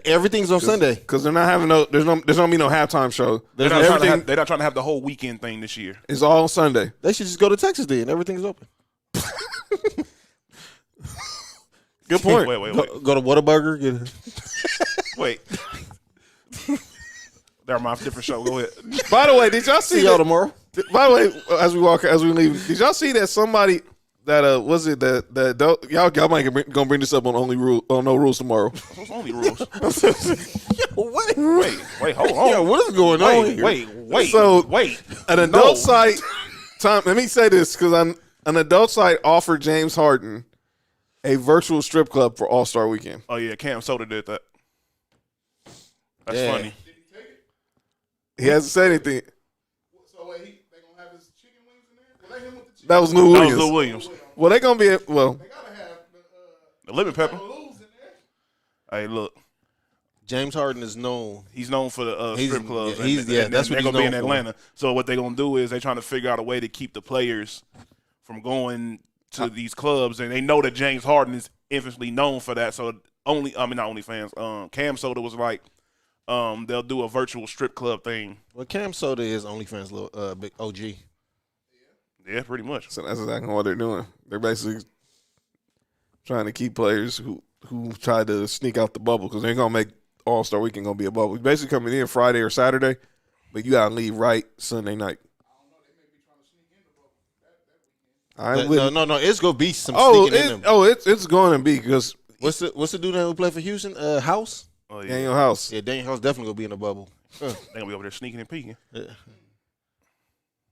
Everything's on Sunday. Because they're not having there's not gonna be no halftime show. They're not, Everything they're not trying to have the whole weekend thing this year. is all on Sunday. They should just go to Texas then. Everything's open. Good point. Wait. Go to Whataburger. Get Wait. They're my different show. Go ahead. By the way, did y'all see see y'all that- tomorrow. By the way, as we leave, did y'all see that somebody that was it that y'all might gonna bring this up on No Rules tomorrow? What's only rules? What? Wait, hold on. Yeah, what is going on here? Wait. So- wait. An adult site. Tom, let me say this because an adult site offered James Harden a virtual strip club for All-Star Weekend. Oh yeah, Cam Soda did that. That's Yeah. funny. He hasn't said anything. So wait, they gonna have his chicken wings in there? Well, they him with the chicken. That was Lou That Williams. was Lou Williams. Well, they're gonna be They gotta have The lemon pepper. Lou's in there. Hey, look, James Harden is known. he's known for the He's- strip clubs. yeah, he's- yeah, that's what they're he's gonna be in known for. Atlanta. So what they're gonna do is they're trying to figure out a way to keep the players from going to these clubs, and they know that James Harden is infamously known for that. So not only fans. Cam Soda was like, they'll do a virtual strip club thing. Well, Cam Soda is OnlyFans little big OG. Yeah, pretty much. So that's exactly what they're doing. They're basically trying to keep players who try to sneak out the bubble because they're gonna make All-Star Weekend gonna be a bubble. You're basically coming in Friday or Saturday, but you gotta leave right Sunday night. I wouldn't. No. It's gonna be some Oh, sneaking in them. it's going to be because What's the dude that who played for Houston? House. Oh yeah, Daniel House. Yeah, Daniel House definitely gonna be in the bubble. they gonna be over there sneaking and peeking.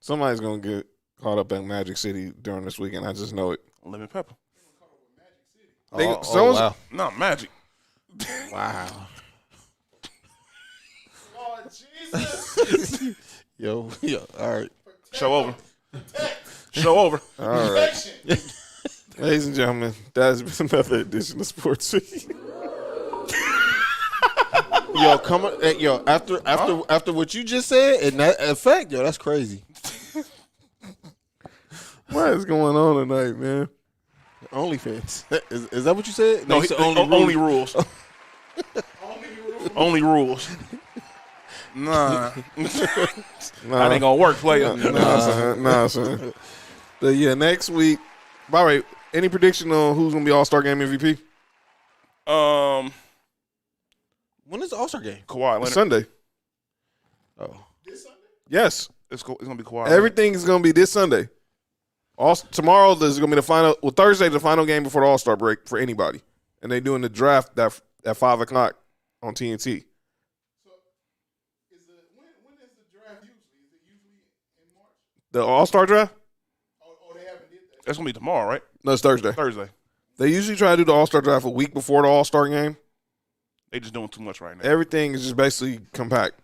Somebody's gonna get caught up at Magic City during this weekend. I just know it. Lemon pepper. Wow. No, Magic. Wow. Yo, all right. Show over. Show over. All right. Ladies and gentlemen, that's been another edition of Sports Week. Yo, come on, yo. After what you just said, and that effect, yo, that's crazy. What is going on tonight, man? OnlyFans. Is that what you said? No, he said only rules. Only rules. Nah. That ain't gonna work, player. Nah, son. But yeah, next week. By the way, any prediction on who's gonna be All-Star Game MVP? When is the All-Star game? Kawhi Leonard. Sunday. Oh, Yes. It's gonna be Kawhi. Everything is gonna be this Sunday. Tomorrow there's gonna be the final. Well, Thursday the final game before the All-Star break for anybody, and they're doing the draft at 5:00 on TNT. Is the when is the draft usually? Is it usually in March? The All-Star draft? Oh, they haven't did that. That's gonna be tomorrow, right? No, it's Thursday. Thursday. They usually try to do the All-Star draft a week before the All-Star game. They just doing too much right now. Everything is just basically compact.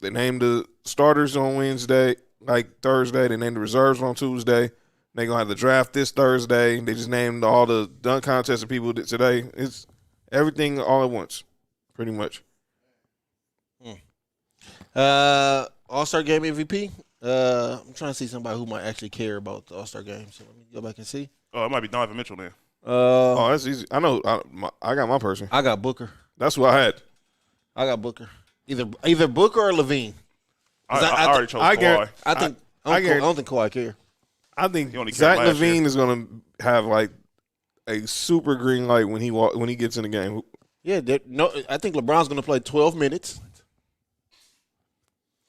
They named the starters on Wednesday, like Thursday. They named the reserves on Tuesday. They're going to have the draft this Thursday. They just named all the dunk contests and people today. It's everything all at once, pretty much. All-Star game MVP. I'm trying to see somebody who might actually care about the All-Star game. So let me go back and see. Oh, it might be Donovan Mitchell then. Oh, that's easy. I know. I got my person. I got Booker. That's what I had. I got Booker. Either Booker or Levine. I already chose I Kawhi. I don't think Kawhi care. I think He only cared Zach last LaVine year. is going to have like a super green light when he gets in the game. Yeah, I think LeBron's going to play 12 minutes.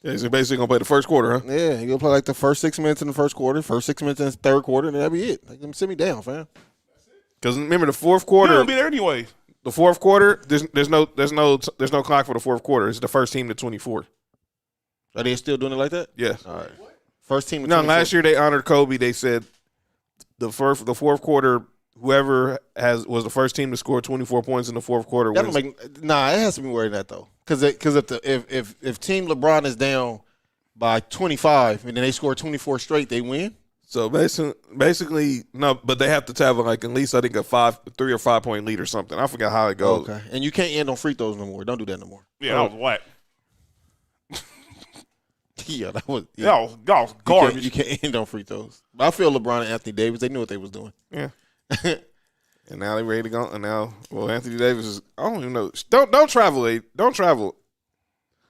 Yeah, he's basically going to play the first quarter, huh? Yeah, he's going to play like the first 6 minutes in the first quarter, first 6 minutes in the third quarter, and that'll be it. Like, sit me down, fam. Because remember the fourth He quarter. gonna be there anyway. The fourth quarter, there's no clock for the fourth quarter. It's the first team to 24. Are they still doing it like that? Yeah. All right. First team. No, last year they honored Kobe. They said the fourth quarter, whoever was the first team to score 24 points in the fourth quarter That wins. don't make. Nah, it has to be more than that though. Because if Team LeBron is down by 25 and then they score 24 straight, they win. So basically, no, but they have to have like at least I think a 3 or 5 point lead or something. I forgot how it goes. Okay. And you can't end on free throws no more. Don't do that no more. Yeah, that was whack. Yeah, that was. Yeah, that was garbage. You can't end on free throws. But I feel LeBron and Anthony Davis, they knew what they was doing. Yeah. And now they ready to go. And now, well, Anthony Davis is. I don't even know. Don't travel, Abe. Don't travel.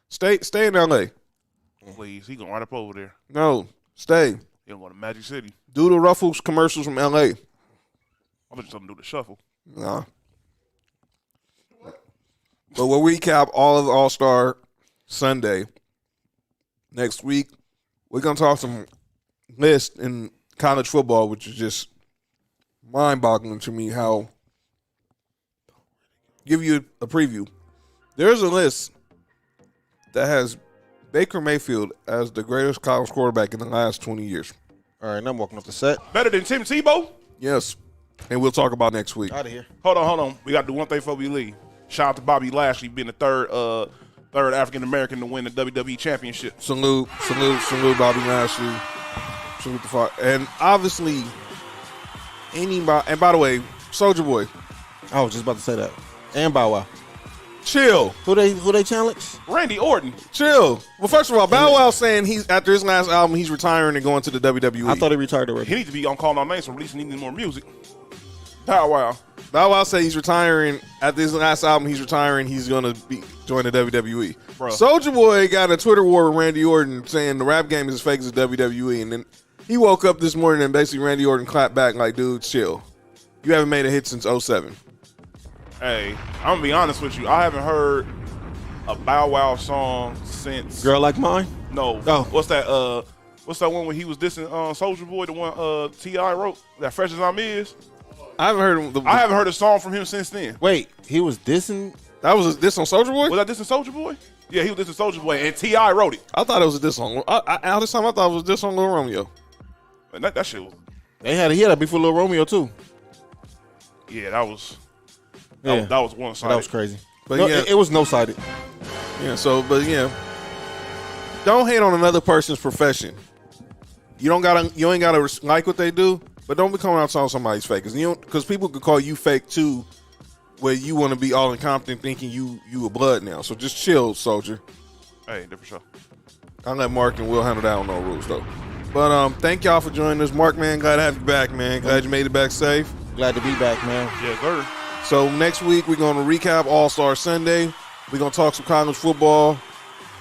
Stay in L.A. Please, he gonna run up over there. No, stay. He gonna go to Magic City. Do the Ruffles commercials from L.A. I'm just gonna do the shuffle. Nah. But we'll recap all of the All-Star Sunday. Next week, we're going to talk some lists in college football, which is just mind-boggling to me how give you a preview. There's a list that has Baker Mayfield as the greatest college quarterback in the last 20 years. All right, now I'm walking off the set. Better than Tim Tebow? Yes. And we'll talk about next week. Out of here. Hold on. We got to do one thing before we leave. Shout out to Bobby Lashley being the third African American to win the WWE Championship. Salute, Bobby Lashley. Salute the fire. And obviously, anybody. And by the way, Soulja Boy, I was just about to say that. And Bow Wow. chill. Who they challenge? Randy Orton. Chill. Well, first of all, Bow Wow saying he's after his last album, he's retiring and going to the WWE. I thought he retired He already. needs to be on Call Our Names for releasing even more music. Bow Wow. Bow Wow said he's retiring after his last album. He's retiring. He's going to join the WWE. Bro. Soulja Boy got in a Twitter war with Randy Orton saying the rap game is as fake as the WWE, and then he woke up this morning and basically Randy Orton clapped back like, "Dude, chill. You haven't made a hit since 07." Hey, I'm gonna be honest with you. I haven't heard a Bow Wow song since. Girl Like Mine? No. Oh. What's that one when he was dissing Soulja Boy? The one T.I. wrote that Fresh as I'm Is. I haven't heard him. I haven't heard a song from him since then. Wait, he was dissing. That was this on Soulja Boy. Was that this in Soulja Boy? Yeah, he was this in Soulja Boy, and T.I. wrote it. I thought it was a diss song. All this time I thought it was this on Lil Romeo. And that shit was, He had a beef with Lil Romeo too. yeah, that was Yeah. that was one sided. That was crazy. But No, yeah. it was no sided. Yeah. So, but yeah, don't hate on another person's profession. You ain't gotta like what they do, but don't be coming out telling somebody's fake. Because people could call you fake too, where you want to be all incompetent, thinking you a blood now. So just chill, soldier. Hey, different show. I'll let Mark and Will handle that on no rules though. But thank y'all for joining us, Mark. Man, glad to have you back, man. Glad you made it back safe. Glad to be back, man. Yeah, sir. So next week we're going to recap All-Star Sunday. We're going to talk some college football,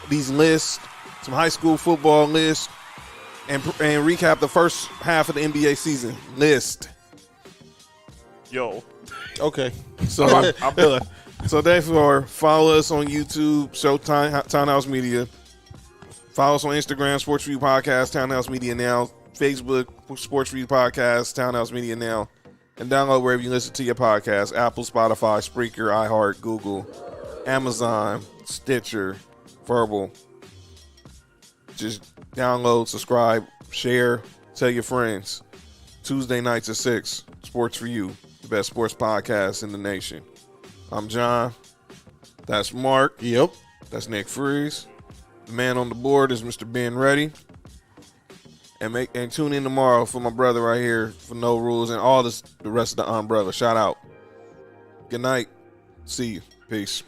these lists, some high school football lists, and recap the first half of the NBA season list. Yo. Okay. So, I'm done. so therefore, follow us on YouTube, Showtime Townhouse Media. Follow us on Instagram, Sports Review Podcast, Townhouse Media Now. Facebook, Sports Review Podcast, Townhouse Media Now. And download wherever you listen to your podcast: Apple, Spotify, Spreaker, iHeart, Google, Amazon, Stitcher, Verbal. Just download, subscribe, share, tell your friends. Tuesday nights at 6, Sports for You, the best sports podcast in the nation. I'm John. That's Mark. Yep. That's Nick Freeze. The man on the board is Mr. Ben Reddy. And tune in tomorrow for my brother right here for No Rules and all the rest of the umbrella. Shout out. Good night. See you. Peace.